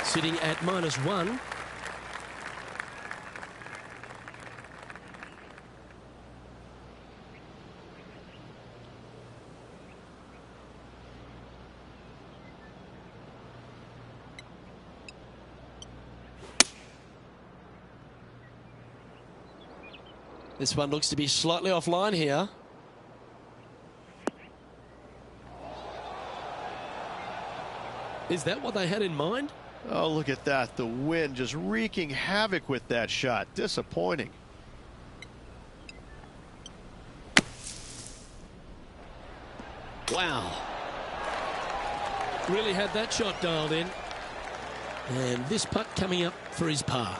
Sitting at -1. This one looks to be slightly offline here. Is that what they had in mind? Oh, look at that. The wind just wreaking havoc with that shot. Disappointing. Wow. Really had that shot dialed in. And this putt coming up for his par.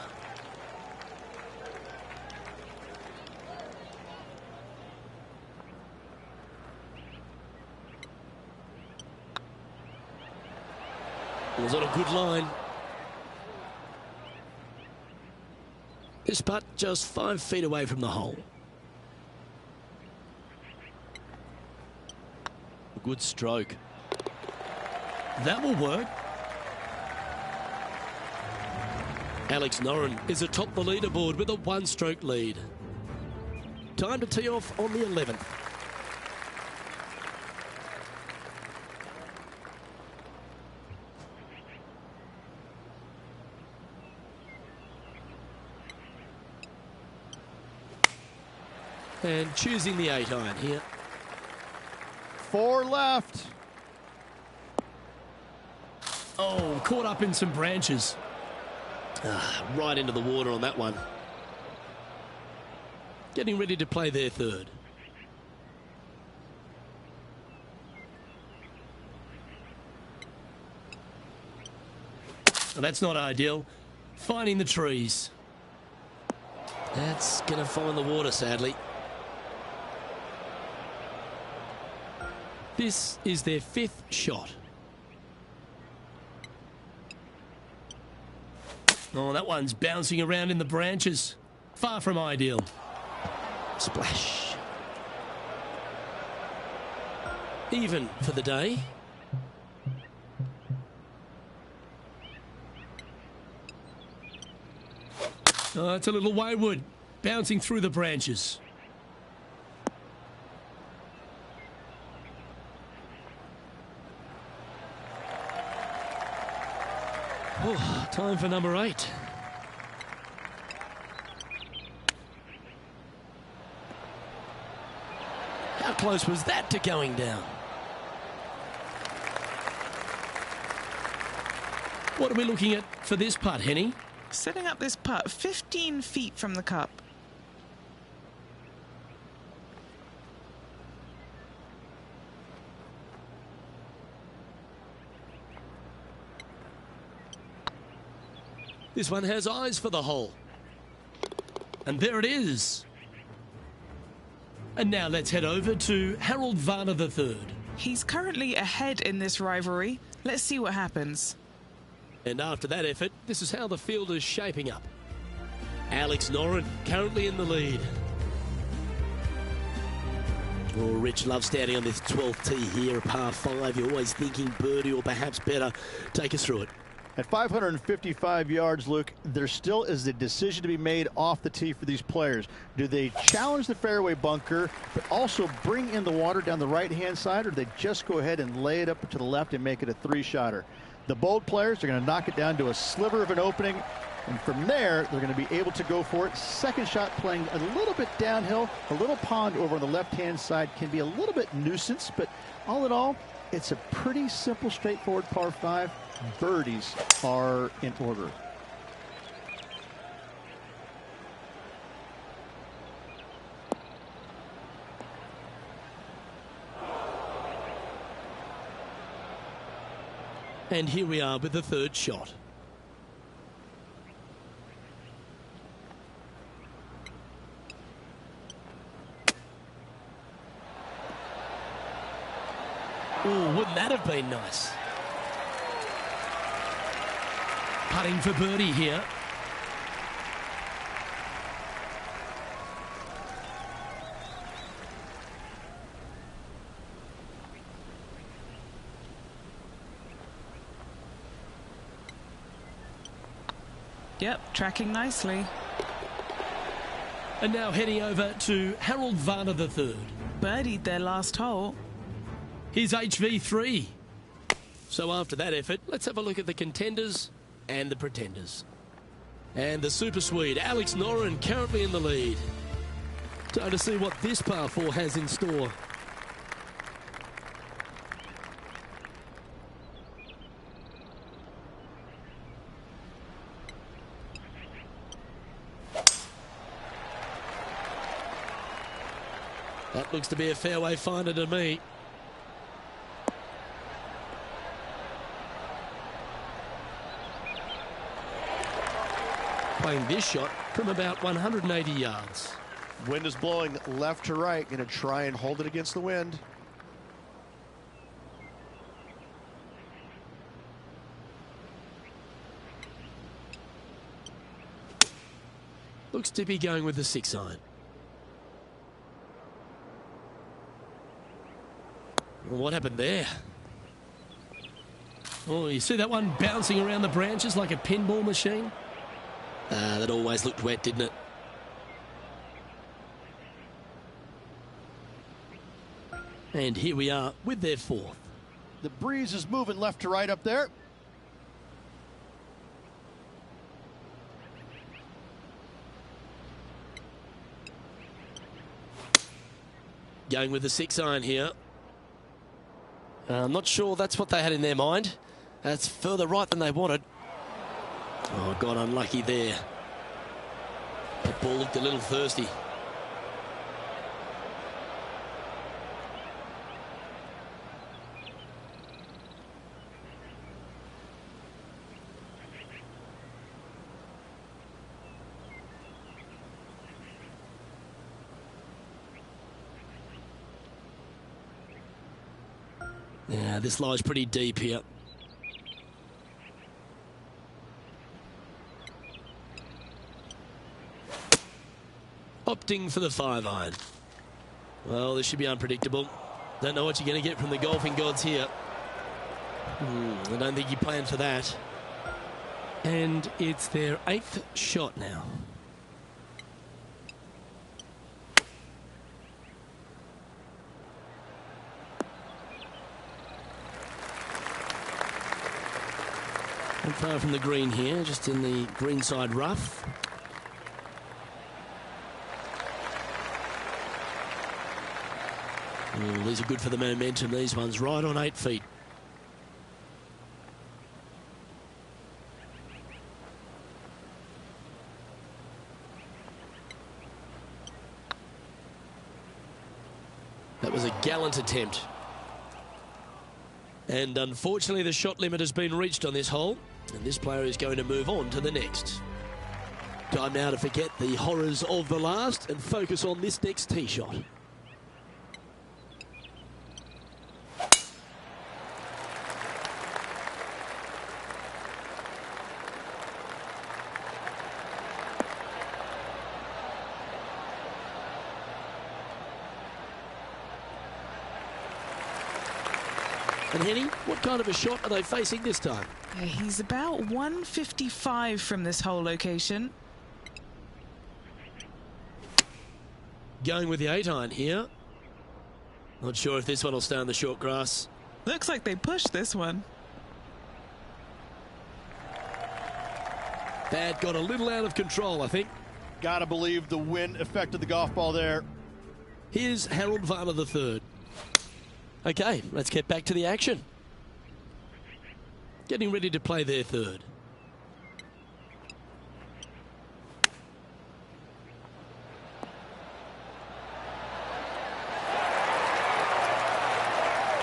Was on a good line. This putt just 5 feet away from the hole. A good stroke. That will work. Alex Noren is atop the leaderboard with a 1-stroke lead. Time to tee off on the 11th. And choosing the 8-iron here. 4 left. Oh, caught up in some branches. Right into the water on that one. Getting ready to play their 3rd. Well, that's not ideal. Finding the trees. That's going to find the water, sadly. This is their 5th shot. Oh, that one's bouncing around in the branches. Far from ideal. Splash. Even for the day. Oh, it's a little wayward. Bouncing through the branches. Time for number 8. How close was that to going down? What are we looking at for this putt, Henny? Setting up this putt 15 feet from the cup. This one has eyes for the hole. And there it is. And now let's head over to Harold Varner III. He's currently ahead in this rivalry. Let's see what happens. And after that effort, this is how the field is shaping up. Alex Noren currently in the lead. Oh, Rich loves standing on this 12th tee here, a par 5. You're always thinking birdie or perhaps better. Take us through it. At 555 yards, Luke, there still is a decision to be made off the tee for these players. Do they challenge the fairway bunker, but also bring in the water down the right-hand side, or do they just go ahead and lay it up to the left and make it a 3-shotter? The bold players are going to knock it down to a sliver of an opening, and from there, they're going to be able to go for it. Second shot playing a little bit downhill. A little pond over on the left-hand side can be a little bit nuisance, but all in all, it's a pretty simple, straightforward par 5. Birdies are in order. And here we are with the third shot. Oh, wouldn't that have been nice? Putting for birdie here. Yep, tracking nicely. And now heading over to Harold Varner III. Birdied their last hole. He's HV3. So after that effort, let's have a look at the contenders and the pretenders. And the Super Swede, Alex Noren, currently in the lead. Time to see what this par 4 has in store. That looks to be a fairway finder to me. Playing this shot from about 180 yards. Wind is blowing left to right. Going to try and hold it against the wind. Looks to be going with the 6-iron. Well, what happened there? Oh, you see that one bouncing around the branches like a pinball machine? That always looked wet, didn't it? And here we are with their 4th. The breeze is moving left to right up there. Going with the 6-iron here. I'm not sure that's what they had in their mind. That's further right than they wanted. Oh, got unlucky there. That ball looked a little thirsty. Yeah, this lies pretty deep here. Opting for the 5-iron. Well, this should be unpredictable. Don't know what you're going to get from the golfing gods here. I don't think you planned for that. And it's their 8th shot now. Not far from the green here, just in the greenside rough. Oh, these are good for the momentum, these ones, right on 8 feet. That was a gallant attempt. And unfortunately, the shot limit has been reached on this hole, and this player is going to move on to the next. Time now to forget the horrors of the last and focus on this next tee shot. And Henny, what kind of a shot are they facing this time? He's about 155 from this hole location. Going with the 8-iron here. Not sure if this one will stay on the short grass. Looks like they pushed this one. That got a little out of control, I think. Gotta believe the wind affected the golf ball there. Here's Harold Varner III. Okay, let's get back to the action. Getting ready to play their third.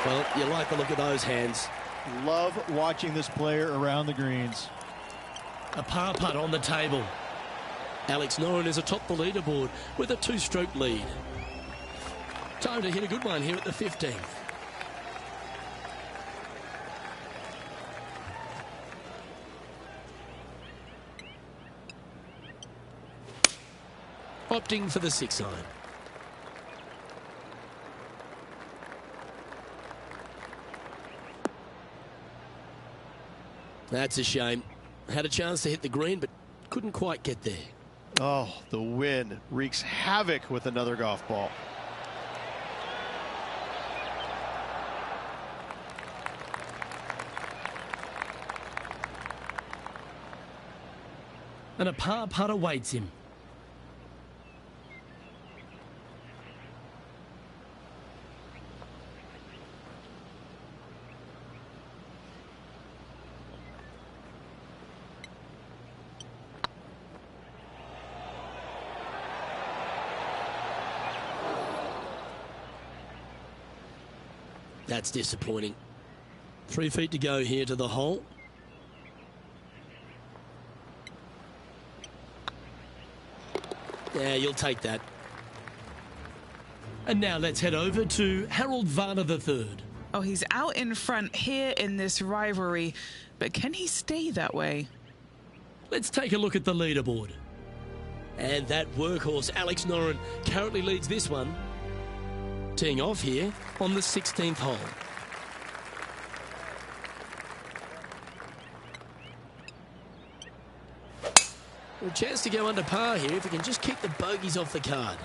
Well, you like the look of those hands. Love watching this player around the greens. A par putt on the table. Alex Noren is atop the leaderboard with a 2-stroke lead. Time to hit a good one here at the 15th. Opting for the 6-iron. That's a shame. Had a chance to hit the green, but couldn't quite get there. Oh, the wind wreaks havoc with another golf ball. And a par putt awaits him. That's disappointing. 3 feet to go here to the hole. Yeah, you'll take that. And now let's head over to Harold Varner III. Oh, he's out in front here in this rivalry, but can he stay that way? Let's take a look at the leaderboard. And that workhorse, Alex Noren, currently leads this one. Teeing off here on the 16th hole. A chance to go under par here if he can just keep the bogeys off the card.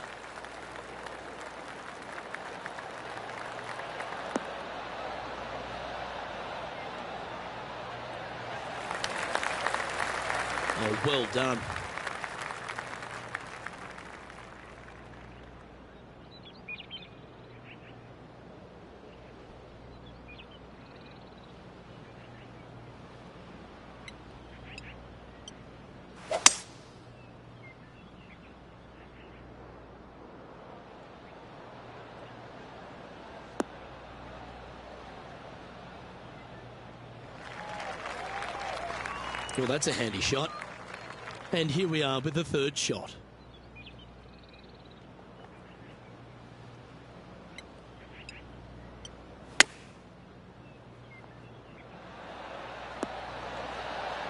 Oh, well done. Well, that's a handy shot. And here we are with the third shot.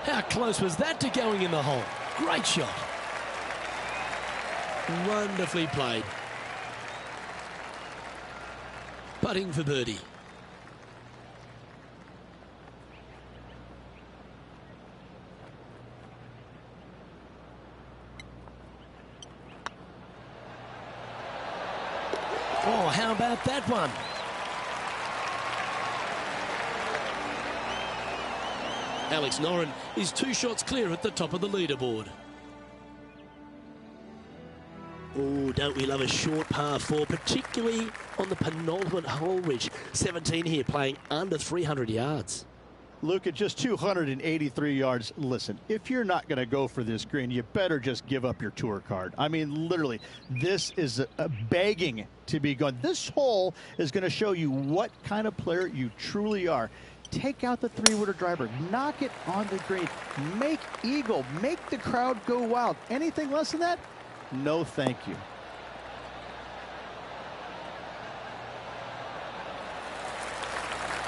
How close was that to going in the hole? Great shot. Wonderfully played. Putting for birdie. Oh, how about that one? Alex Noren is 2 shots clear at the top of the leaderboard. Oh, don't we love a short par 4, particularly on the penultimate hole, Rich. 17 here, playing under 300 yards. Luke, at just 283 yards, listen, if you're not going to go for this green, you better just give up your tour card. I mean, literally, this is a begging to be gone. This hole is going to show you what kind of player you truly are. Take out the 3-wooder driver, knock it on the green, make eagle, make the crowd go wild. Anything less than that? No, thank you.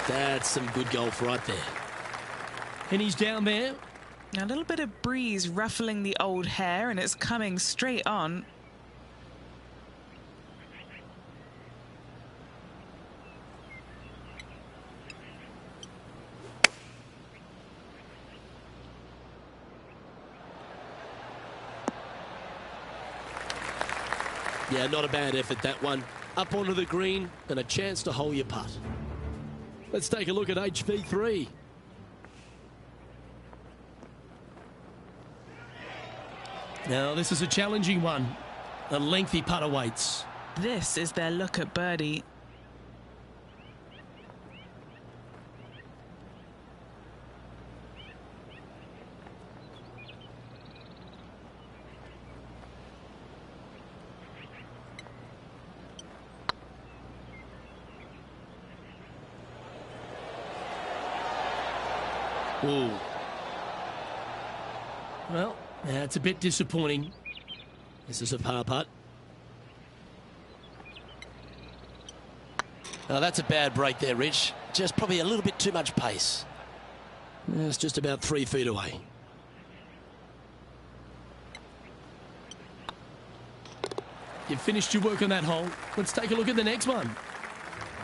That's some good golf right there. And he's down there. A little bit of breeze ruffling the old hair, and it's coming straight on. Yeah, not a bad effort, that one. Up onto the green and a chance to hole your putt. Let's take a look at HV3. Now, this is a challenging one. A lengthy putt awaits. This is their look at birdie. Ooh. Well, that's a bit disappointing. This is a par putt. Oh, that's a bad break there, Rich. Just probably a little bit too much pace. It's just about 3 feet away. You've finished your work on that hole. Let's take a look at the next one.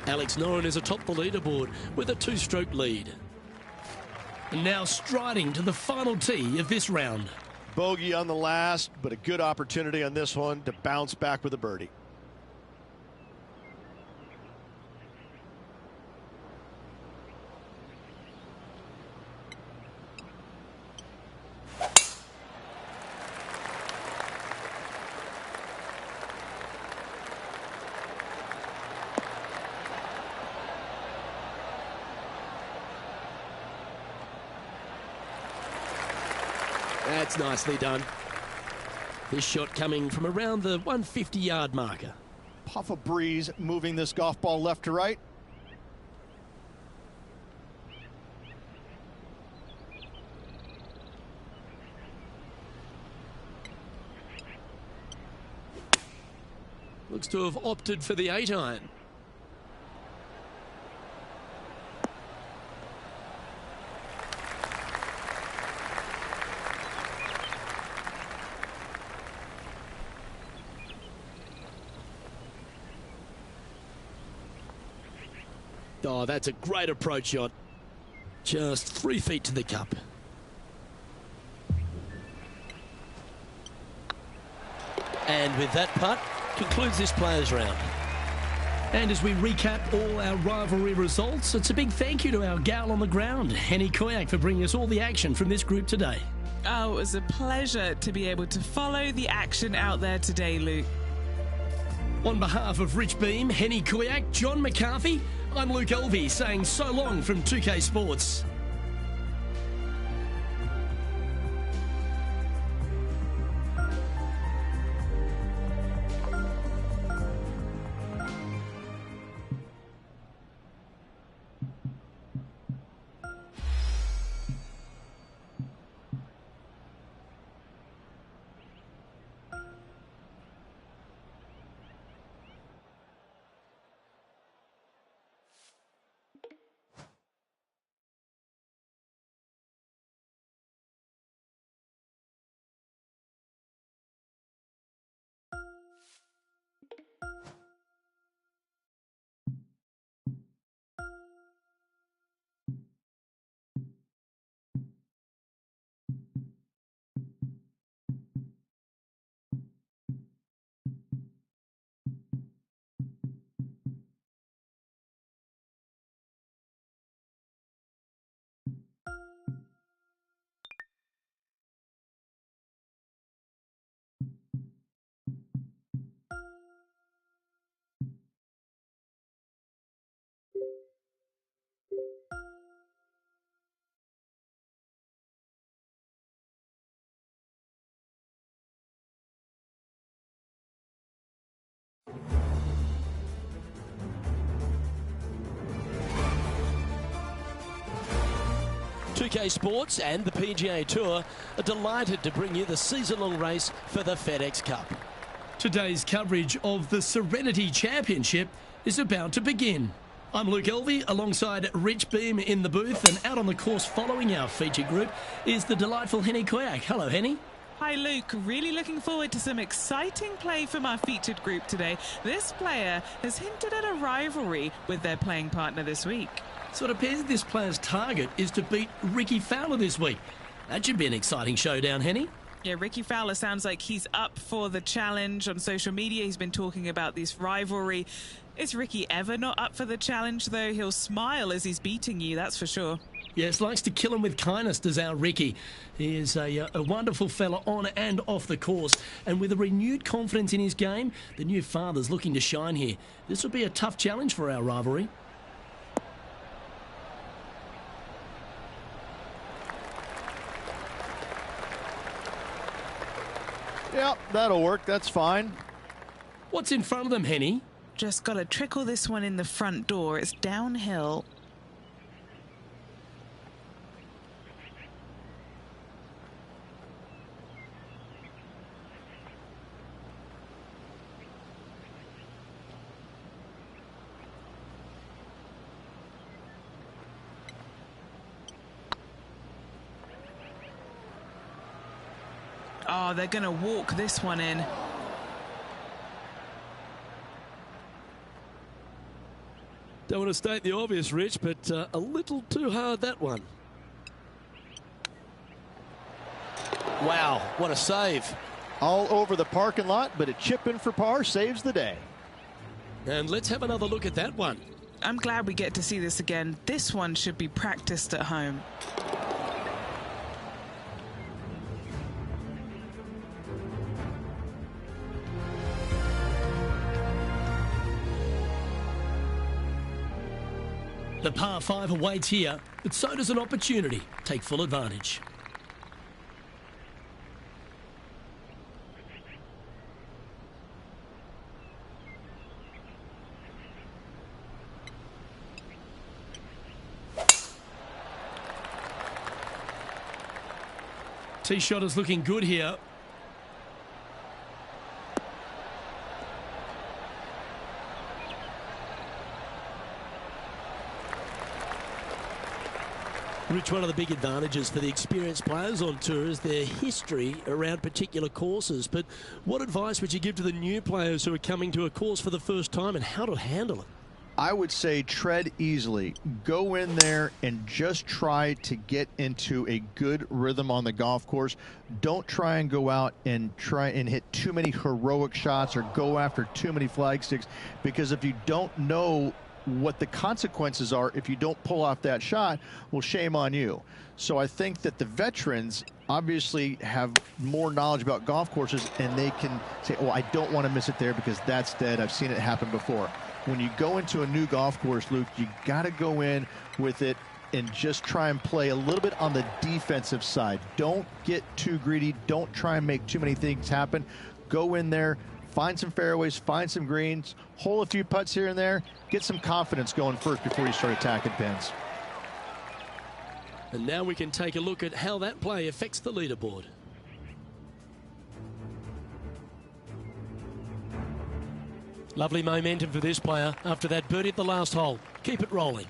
Alex Noren is atop the leaderboard with a 2-stroke lead. And now striding to the final tee of this round. Bogey on the last, but a good opportunity on this one to bounce back with a birdie. That's nicely done. This shot coming from around the 150-yard marker. Puff of breeze moving this golf ball left to right. Looks to have opted for the 8-iron. Oh, that's a great approach shot. Just 3 feet to the cup. And with that putt, concludes this players round. And as we recap all our rivalry results, it's a big thank you to our gal on the ground, Henny Koyak, for bringing us all the action from this group today. Oh, it was a pleasure to be able to follow the action out there today, Luke. On behalf of Rich Beam, Henny Koyak, John McCarthy, I'm Luke Elvey saying so long from 2K Sports. 2K Sports and the PGA Tour are delighted to bring you the season-long race for the FedEx Cup. Today's coverage of the Serenity Championship is about to begin. I'm Luke Elvey alongside Rich Beam in the booth, and out on the course following our feature group is the delightful Henny Koyak. Hello, Henny. Hi Luke, really looking forward to some exciting play from our featured group today. This player has hinted at a rivalry with their playing partner this week. So it appears this player's target is to beat Ricky Fowler this week. That should be an exciting showdown, Henny. Yeah, Ricky Fowler sounds like he's up for the challenge. On social media, he's been talking about this rivalry. Is Ricky ever not up for the challenge, though? He'll smile as he's beating you, that's for sure. Yes, likes to kill him with kindness, does our Ricky. He is a wonderful fella on and off the course. And with a renewed confidence in his game, the new father's looking to shine here. This will be a tough challenge for our rivalry. Yep, that'll work. That's fine. What's in front of them, Henny? Just got to trickle this one in the front door. It's downhill. Oh, they're going to walk this one in. Don't want to state the obvious, Rich, but a little too hard, that one. Wow, what a save. All over the parking lot, but a chip in for par saves the day. And let's have another look at that one. I'm glad we get to see this again. This one should be practiced at home. The par 5 awaits here, but so does an opportunity. Take full advantage. Tee shot is looking good here. Rich, one of the big advantages for the experienced players on tour is their history around particular courses. But what advice would you give to the new players who are coming to a course for the first time and how to handle it? I would say tread easily. Go in there and just try to get into a good rhythm on the golf course. Don't try and go out and try and hit too many heroic shots or go after too many flag sticks, because if you don't know what the consequences are if you don't pull off that shot, well, shame on you. So I think that the veterans obviously have more knowledge about golf courses, and they can say, oh, I don't want to miss it there because that's dead. I've seen it happen before. When you go into a new golf course, Luke, you got to go in with it and just try and play a little bit on the defensive side. Don't get too greedy. Don't try and make too many things happen. Go in there, find some fairways, find some greens, hole a few putts here and there, get some confidence going first before you start attacking pins. And now we can take a look at how that play affects the leaderboard. Lovely momentum for this player after that birdie at the last hole. Keep it rolling.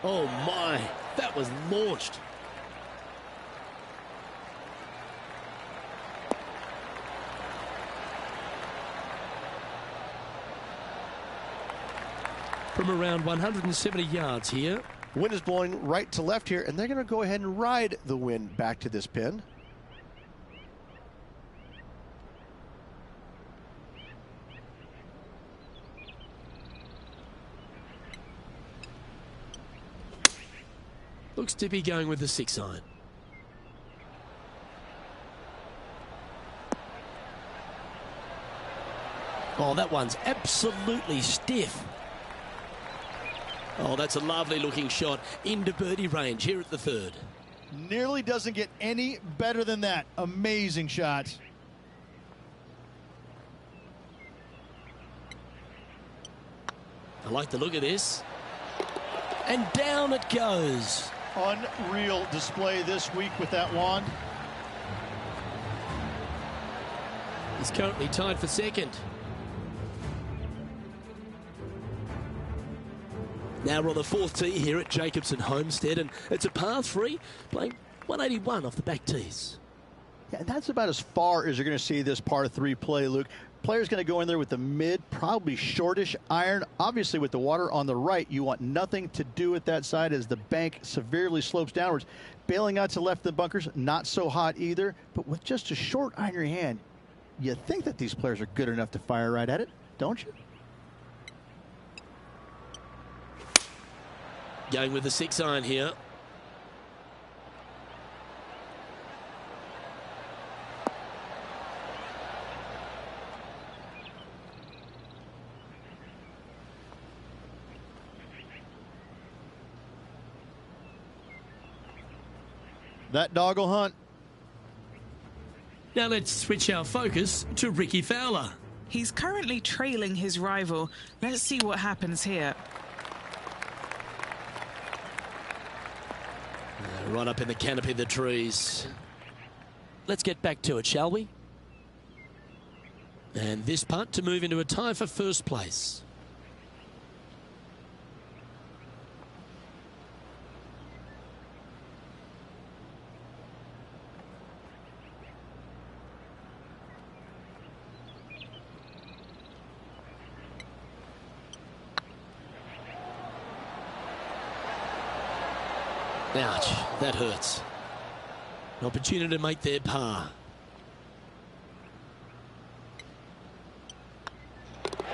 Oh my, that was launched. From around 170 yards here. Wind is blowing right to left here, and they're going to go ahead and ride the wind back to this pin. Looks to be going with the 6-iron. Oh, that one's absolutely stiff. Oh, that's a lovely looking shot into birdie range here at the third. Nearly doesn't get any better than that. Amazing shot. I like the look of this. And down it goes. Unreal display this week with that wand. He's currently tied for second. Now we're on the fourth tee here at Jacobson Homestead, and it's a par 3, playing 181 off the back tees. Yeah, that's about as far as you're going to see this par 3 play, Luke. Player's going to go in there with the mid, probably shortish iron. Obviously, with the water on the right, you want nothing to do with that side as the bank severely slopes downwards. Bailing out to left the bunkers, not so hot either. But with just a short iron in your hand, you think that these players are good enough to fire right at it, don't you? Going with the 6 iron here. That dog will hunt. Now let's switch our focus to Ricky Fowler. He's currently trailing his rival. Let's see what happens here. Right up in the canopy of the trees. Let's get back to it, shall we? And this putt to move into a tie for first place. Ouch, that hurts. An opportunity to make their par.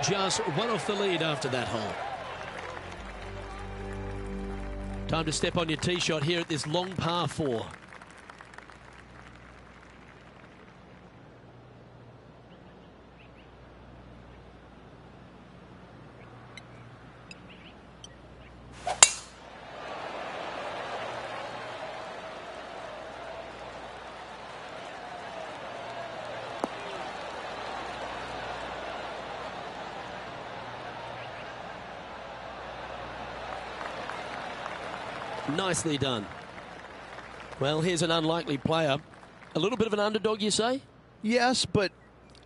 Just one off the lead after that hole. Time to step on your tee shot here at this long par 4. Nicely done. Well, here's an unlikely player. A little bit of an underdog, you say? Yes, but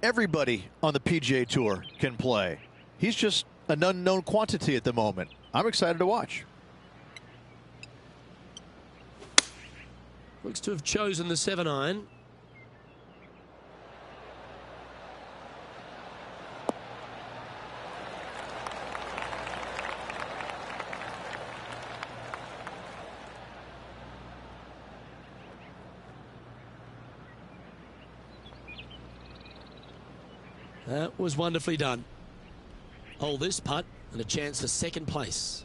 everybody on the PGA Tour can play. He's just an unknown quantity at the moment. I'm excited to watch. Looks to have chosen the 7 iron. That was wonderfully done. Hold this putt and a chance for second place.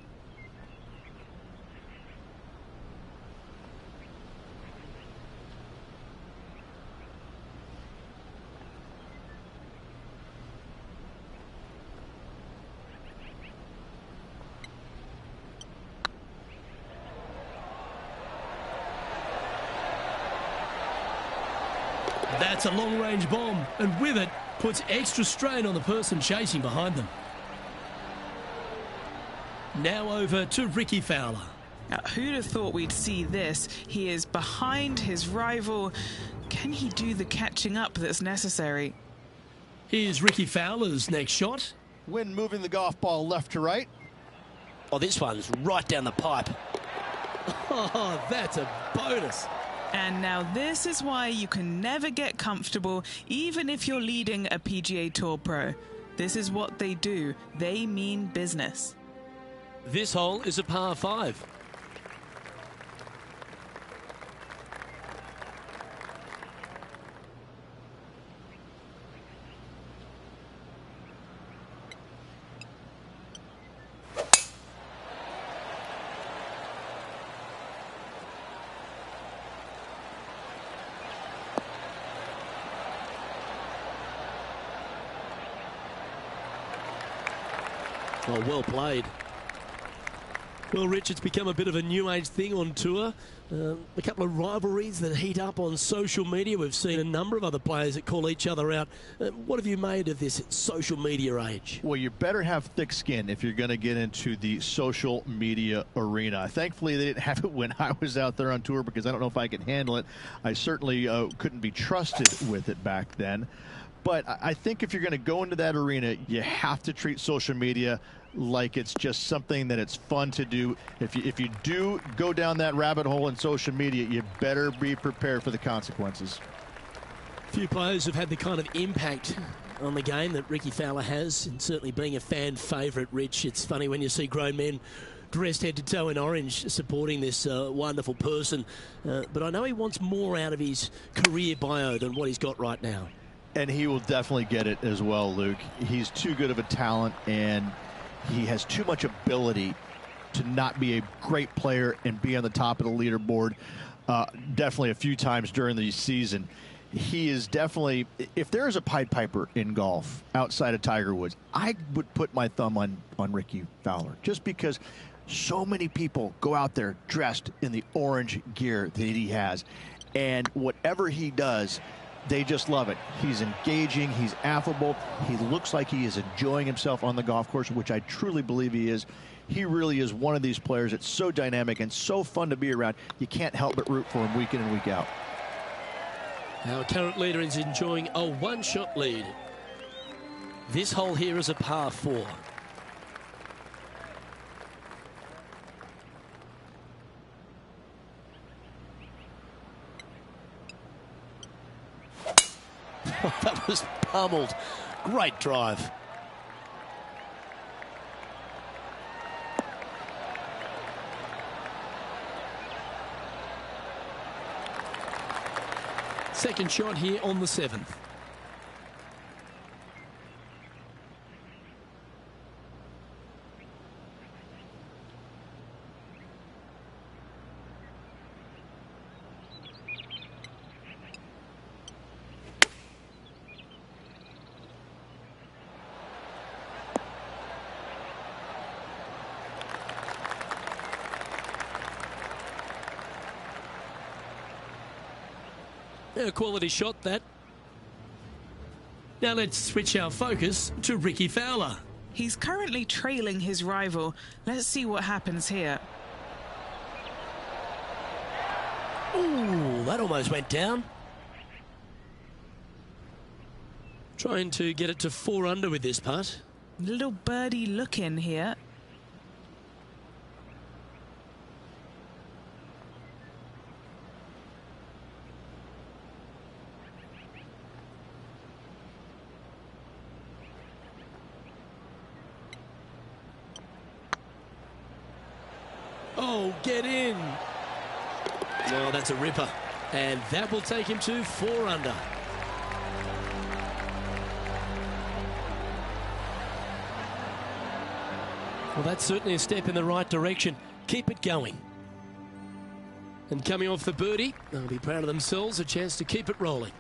That's a long-range bomb, and with it, puts extra strain on the person chasing behind them. Now over to Ricky Fowler. Now, who'd have thought we'd see this? He is behind his rival. Can he do the catching up that's necessary? Here's Ricky Fowler's next shot. Wind moving the golf ball left to right. Oh, this one's right down the pipe. Oh, that's a bonus. And now this is why you can never get comfortable, even if you're leading a PGA Tour pro. This is what they do. They mean business. This hole is a par 5. Oh, well played. Well, Rich, it's become a bit of a new age thing on tour. A couple of rivalries that heat up on social media. We've seen a number of other players that call each other out. What have you made of this social media age? Well, you better have thick skin if you're going to get into the social media arena. Thankfully, they didn't have it when I was out there on tour because I don't know if I could handle it. I certainly couldn't be trusted with it back then. But I think if you're going to go into that arena, you have to treat social media like it's just something that it's fun to do. If you do go down that rabbit hole in social media, you better be prepared for the consequences. Few players have had the kind of impact on the game that Rickie Fowler has, and certainly being a fan favourite, Rich. It's funny when you see grown men dressed head to toe in orange supporting this wonderful person. But I know he wants more out of his career bio than what he's got right now. And he will definitely get it as well, Luke. He's too good of a talent, and he has too much ability to not be a great player and be on the top of the leaderboard definitely a few times during the season. He is definitely, if there is a Pied Piper in golf outside of Tiger Woods, I would put my thumb on Rickie Fowler, just because so many people go out there dressed in the orange gear that he has, and whatever he does, they just love it. He's engaging. He's affable. He looks like he is enjoying himself on the golf course, which I truly believe he is. He really is one of these players that's so dynamic and so fun to be around. You can't help but root for him week in and week out. Our current leader is enjoying a one-shot lead. This hole here is a par 4. That was pummeled. Great drive. Second shot here on the 7th. A quality shot, that. Now let's switch our focus to Rickie Fowler. He's currently trailing his rival. Let's see what happens here. Ooh, that almost went down. Trying to get it to 4 under with this putt. Little birdie look in here. Oh, get in. Oh, that's a ripper. And that will take him to 4 under. Well, that's certainly a step in the right direction. Keep it going. And coming off the birdie, they'll be proud of themselves, a chance to keep it rolling.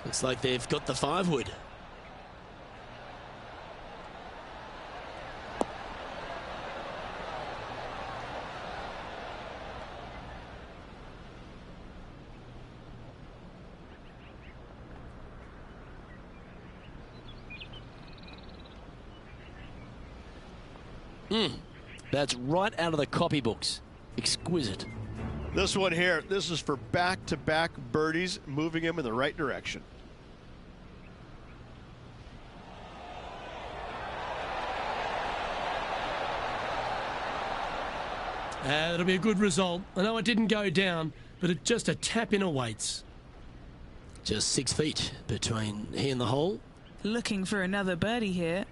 Looks like they've got the 5-wood. That's right out of the copybooks. Exquisite. This one here, this is for back-to-back birdies, moving him in the right direction. That'll be a good result. I know it didn't go down, but it just a tap in awaits. Just 6 feet between he and the hole. Looking for another birdie here.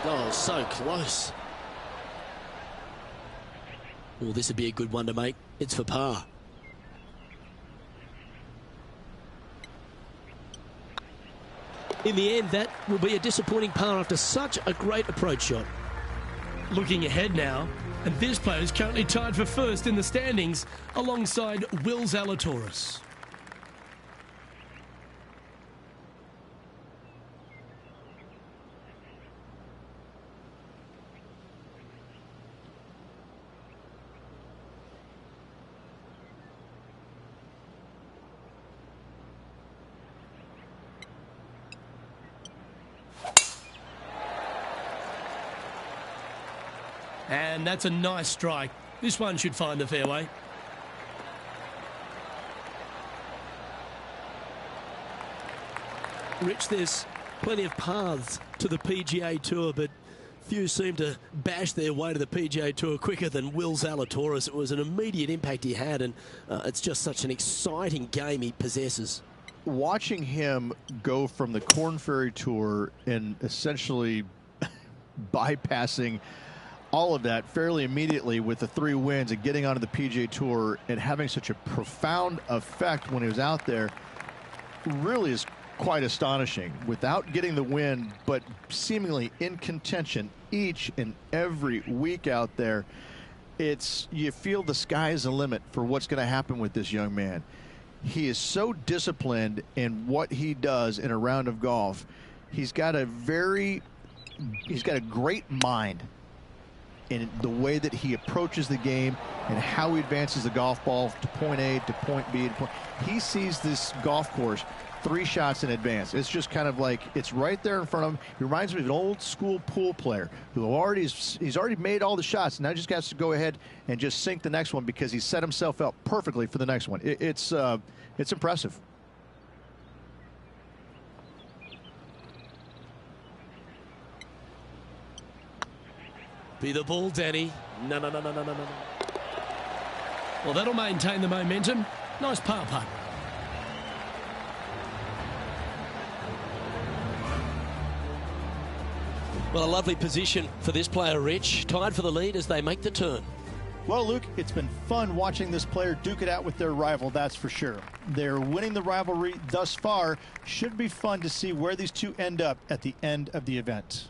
Oh, so close. Well, this would be a good one to make. It's for par. In the end, that will be a disappointing par after such a great approach shot. Looking ahead now, and this player is currently tied for first in the standings alongside Will Zalatoris. And that's a nice strike. This one should find the fairway. Rich, there's plenty of paths to the PGA Tour, but few seem to bash their way to the PGA Tour quicker than Will Zalatoris. It was an immediate impact he had, and it's just such an exciting game he possesses. Watching him go from the Korn Ferry Tour and essentially bypassing all of that fairly immediately with the 3 wins and getting onto the PGA Tour and having such a profound effect when he was out there really is quite astonishing. Without getting the win, but seemingly in contention each and every week out there, you feel the sky is the limit for what's going to happen with this young man. He is so disciplined in what he does in a round of golf. He's got a great mind in the way that he approaches the game and how he advances the golf ball to point A to point B. He sees this golf course 3 shots in advance. It's just kind of like it's right there in front of him. He reminds me of an old school pool player who he's already made all the shots. Now just has to go ahead and just sink the next one because he set himself up perfectly for the next one. It's impressive. Be the ball, Danny. No. Well, that'll maintain the momentum. Nice par putt. Well, a lovely position for this player, Rich. Tied for the lead as they make the turn. Well, Luke, it's been fun watching this player duke it out with their rival, that's for sure. They're winning the rivalry thus far. Should be fun to see where these two end up at the end of the event.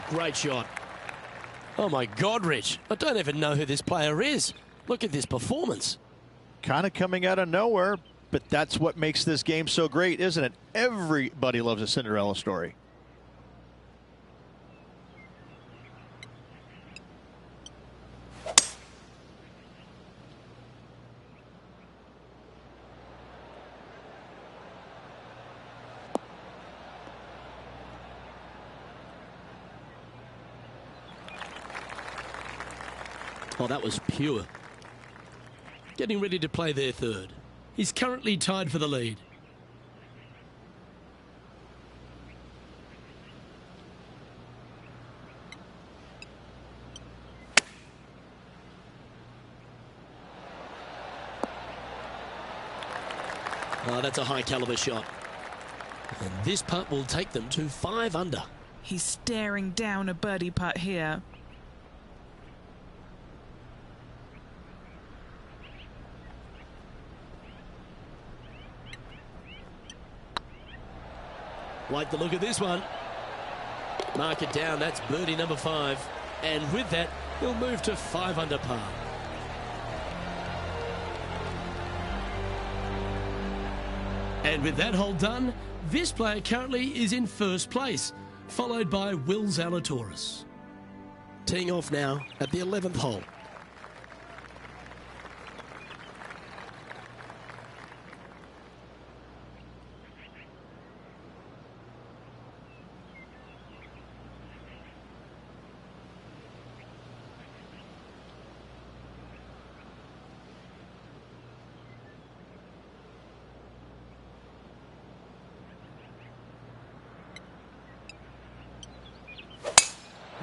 Great shot. Oh, my God, Rich. I don't even know who this player is. Look at this performance. Kind of coming out of nowhere, but that's what makes this game so great, isn't it? Everybody loves a Cinderella story. Oh, that was pure. Getting ready to play their third. He's currently tied for the lead. Oh, that's a high caliber shot. And this putt will take them to 5 under. He's staring down a birdie putt here. Like the look of this one. Mark it down. That's birdie number 5. And with that, he'll move to 5 under par. And with that hole done, this player currently is in first place, followed by Will Zalatoris. Teeing off now at the 11th hole.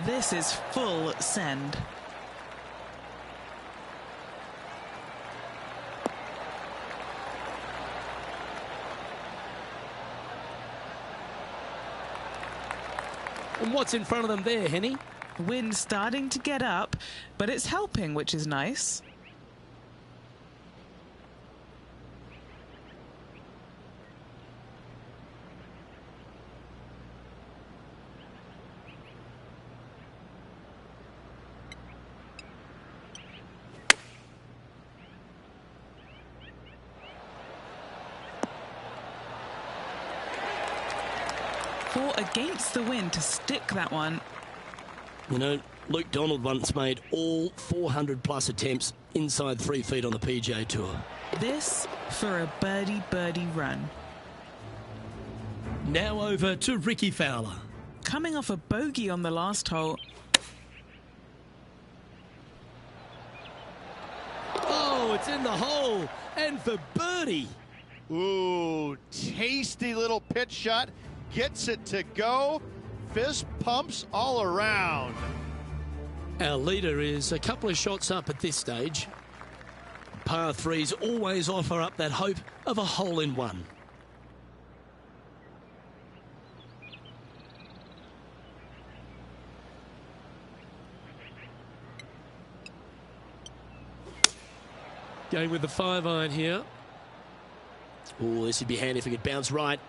This is full send. And what's in front of them there, Henny? Wind starting to get up, but it's helping, which is nice. Fought against the wind to stick that one. You know, Luke Donald once made all 400-plus attempts inside 3 feet on the PGA Tour. This for a birdie run. Now over to Ricky Fowler. Coming off a bogey on the last hole. Oh, it's in the hole, and for birdie. Ooh, tasty little pitch shot. Gets it to go. Fist pumps all around. Our leader is a couple of shots up at this stage. Par 3s always offer up that hope of a hole-in-one. Going with the 5-iron here. Oh, this would be handy if it could bounce right.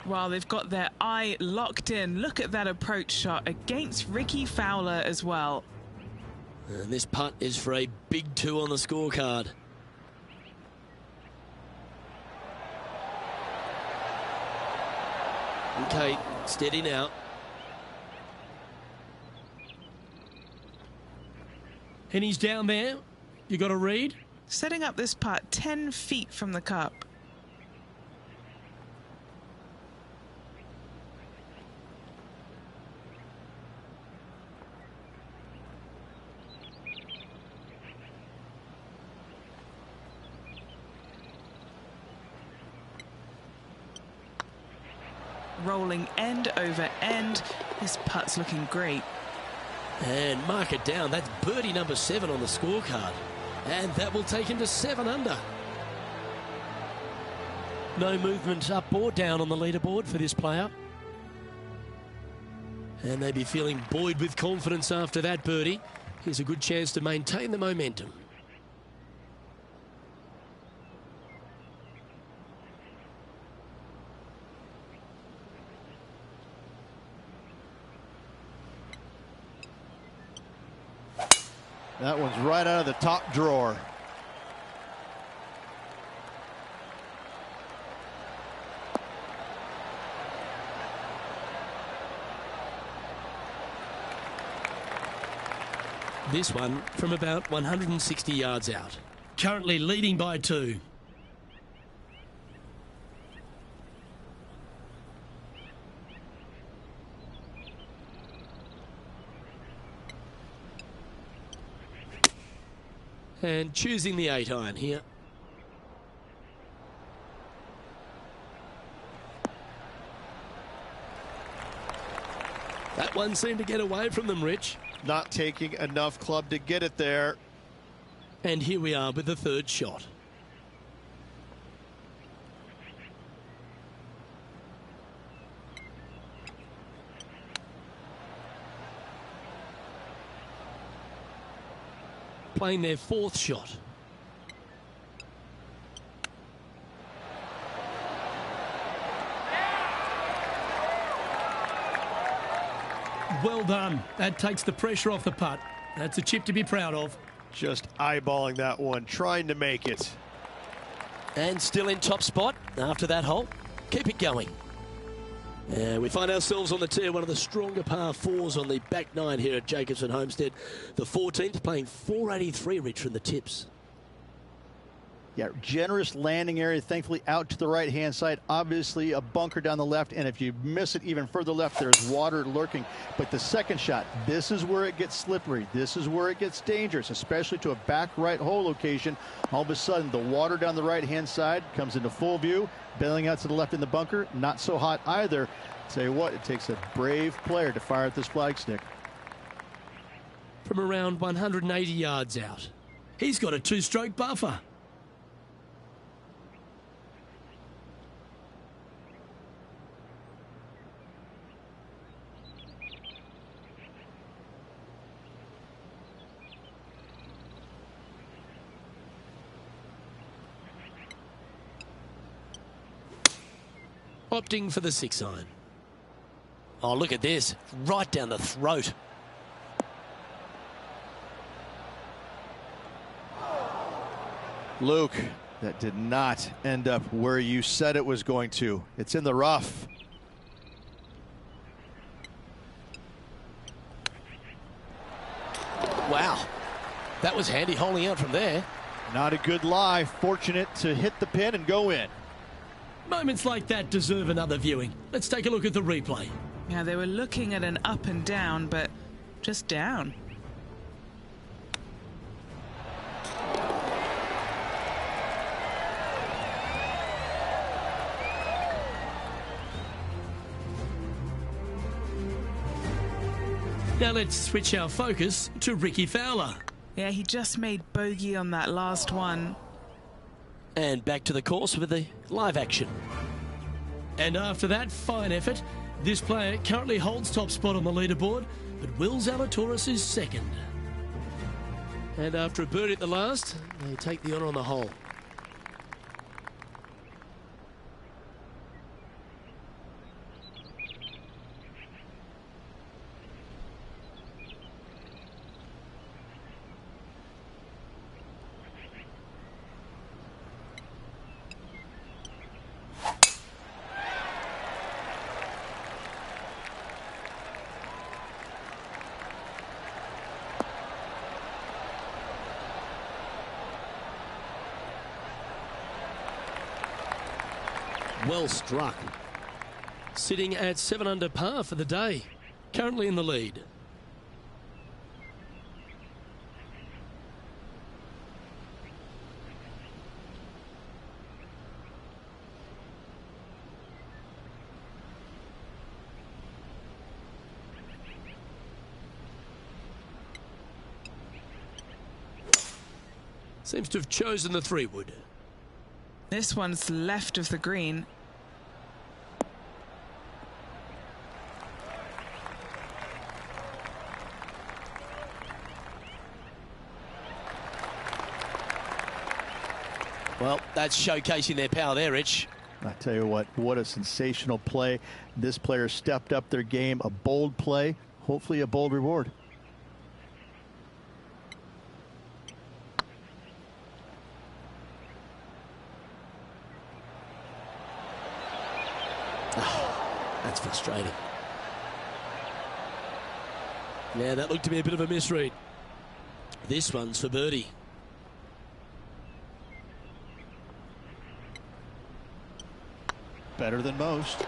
While they've got their eye locked in, look at that approach shot against Ricky Fowler as well. And this putt is for a big 2 on the scorecard. Okay, steady now. And he's down there. You got a read? Setting up this putt 10 feet from the cup. Rolling end over end. This putt's looking great. And mark it down. That's birdie number 7 on the scorecard. And that will take him to 7 under. No movement up or down on the leaderboard for this player. And they'd be feeling buoyed with confidence after that birdie. Here's a good chance to maintain the momentum. That one's right out of the top drawer. This one from about 160 yards out. Currently leading by 2. And choosing the 8-iron here. That one seemed to get away from them, Rich. Not taking enough club to get it there. And here we are with the 3rd shot. Playing their 4th shot. Well done. That takes the pressure off the putt. That's a chip to be proud of. Just eyeballing that one, trying to make it. And still in top spot after that hole. Keep it going. We find ourselves on the tee, one of the stronger par 4s on the back 9 here at Jacobson Homestead. The 14th playing 483, Rich, from the tips. Yeah, generous landing area, thankfully out to the right-hand side. Obviously a bunker down the left, and if you miss it even further left, there's water lurking. But the second shot, this is where it gets slippery. This is where it gets dangerous, especially to a back right hole location. All of a sudden, the water down the right-hand side comes into full view. Bailing out to the left in the bunker, not so hot either. Tell you what, it takes a brave player to fire at this flag stick. From around 180 yards out, he's got a 2-stroke buffer. Opting for the 6-iron. Oh, look at this. Right down the throat. Luke, that did not end up where you said it was going to. It's in the rough. Wow. That was handy holding out from there. Not a good lie. Fortunate to hit the pin and go in. Moments like that deserve another viewing. Let's take a look at the replay. Yeah, they were looking at an up and down, but just down. Now let's switch our focus to Rickie Fowler. Yeah, he just made bogey on that last one. And back to the course with the live action. And after that fine effort, this player currently holds top spot on the leaderboard, but Will Zalatoris is second. And after a birdie at the last, they take the honour on the hole. Well struck. Sitting at 7 under par for the day. Currently in the lead. Seems to have chosen the 3-wood. This one's left of the green. Well, that's showcasing their power there, Rich. I tell you what a sensational play. This player stepped up their game. A bold play, hopefully a bold reward. That's frustrating. Yeah, that looked to be a bit of a misread. This one's for birdie. Better than most.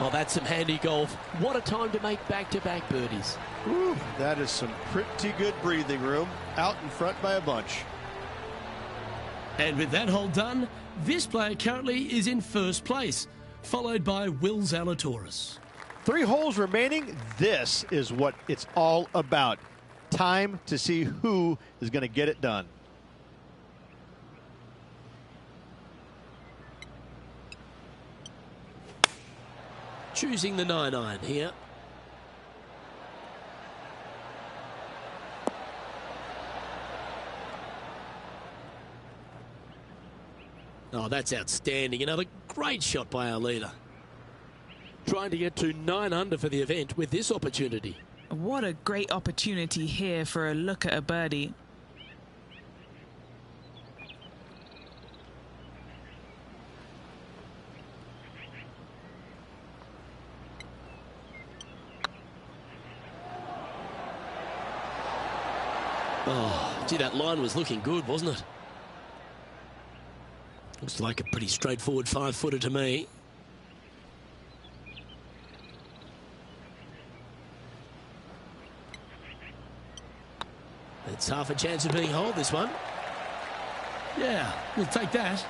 Oh, that's some handy golf. What a time to make back-to-back birdies. Ooh, that is some pretty good breathing room. Out in front by a bunch. And with that hole done, this player currently is in first place, followed by Will Zalatoris. 3 holes remaining. This is what it's all about. Time to see who is going to get it done. Choosing the 9-iron here. Oh, that's outstanding. Another great shot by our leader. Trying to get to 9 under for the event with this opportunity. What a great opportunity here for a look at a birdie. Oh, gee, that line was looking good, wasn't it? Looks like a pretty straightforward 5-footer to me. It's half a chance of being holed, this one. Yeah, we'll take that.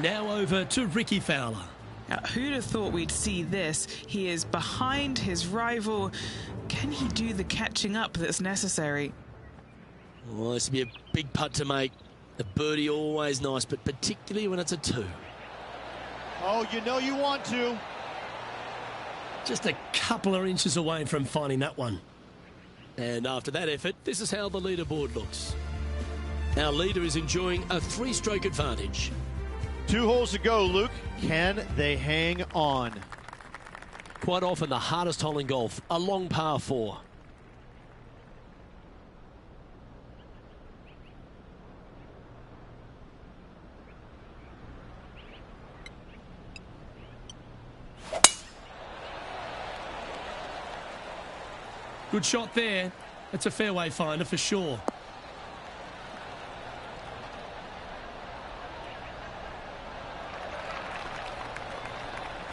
Now over to Ricky Fowler. Now, who'd have thought we'd see this? He is behind his rival. Can he do the catching up that's necessary? Well, this would be a big putt to make. A birdie always nice, but particularly when it's a 2. Oh, you know you want to. Just a couple of inches away from finding that one. And after that effort, this is how the leaderboard looks. Our leader is enjoying a 3-stroke advantage. 2 holes to go, Luke. Can they hang on? Quite often the hardest hole in golf, a long par 4. Good shot there. It's a fairway finder for sure.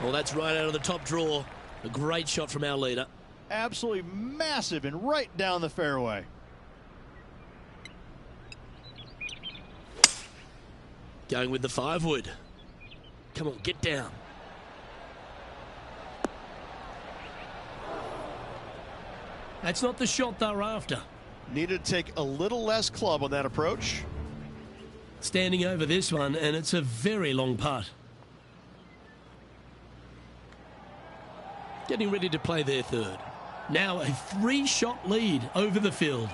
Well, that's right out of the top draw. A great shot from our leader. Absolutely massive and right down the fairway. Going with the 5-wood. Come on, get down. That's not the shot they're after. Needed to take a little less club on that approach. Standing over this one, and it's a very long putt. Getting ready to play their 3rd. Now a 3-shot lead over the field.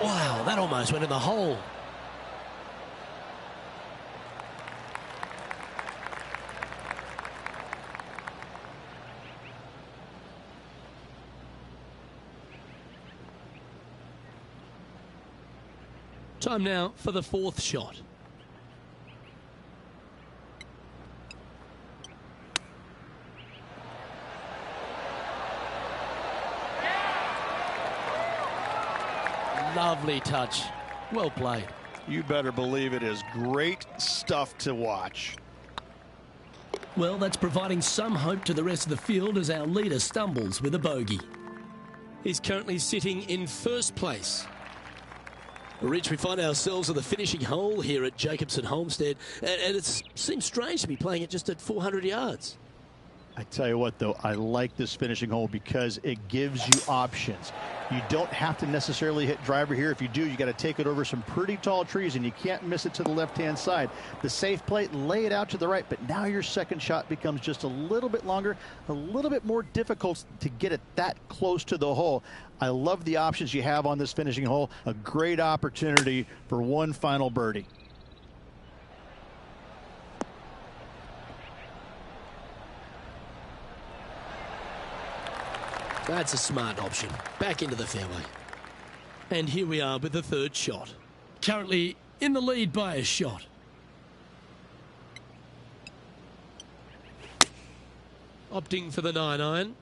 Wow, that almost went in the hole. Time now for the 4th shot. Lovely touch. Well played. You better believe it is great stuff to watch. Well, that's providing some hope to the rest of the field as our leader stumbles with a bogey. He's currently sitting in 1st place. Rich, we find ourselves on the finishing hole here at Jacobson Homestead, and it seems strange to be playing it just at 400 yards. I tell you what, though, I like this finishing hole because it gives you options. You don't have to necessarily hit driver here. If you do, you got to take it over some pretty tall trees, and you can't miss it to the left-hand side. The safe play, lay it out to the right, but now your second shot becomes just a little bit longer, a little bit more difficult to get it that close to the hole. I love the options you have on this finishing hole. A great opportunity for one final birdie. That's a smart option. Back into the fairway. And here we are with the 3rd shot. Currently in the lead by a shot. Opting for the 9-iron.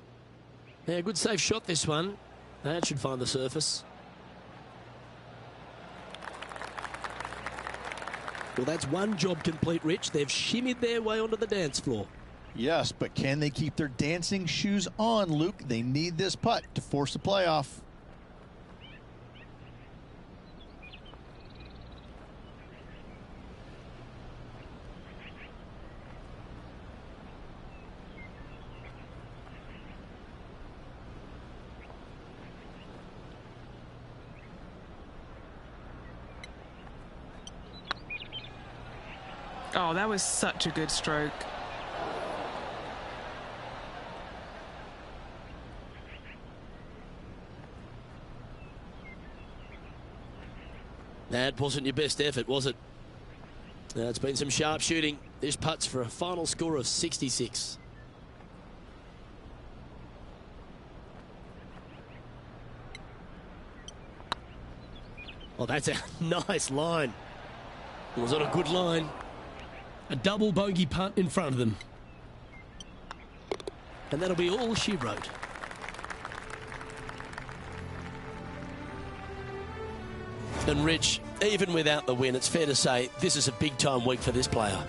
Yeah, good safe shot this one. That should find the surface. Well, that's one job complete, Rich. They've shimmied their way onto the dance floor. Yes, but can they keep their dancing shoes on, Luke? They need this putt to force the playoff. Oh, that was such a good stroke. That wasn't your best effort, was it? It's been some sharp shooting. This putt's for a final score of 66. Oh, that's a nice line. It was on a good line. A double bogey putt in front of them. And that'll be all she wrote. And Rich, even without the win, it's fair to say this is a big-time week for this player.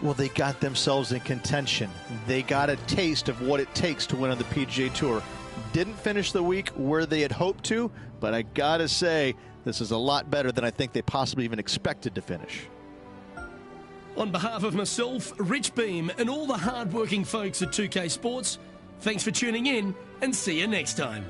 Well, they got themselves in contention. They got a taste of what it takes to win on the PGA Tour. Didn't finish the week where they had hoped to, but I gotta say, this is a lot better than I think they possibly even expected to finish. On behalf of myself, Rich Beem, and all the hard-working folks at 2K Sports, thanks for tuning in, and see you next time.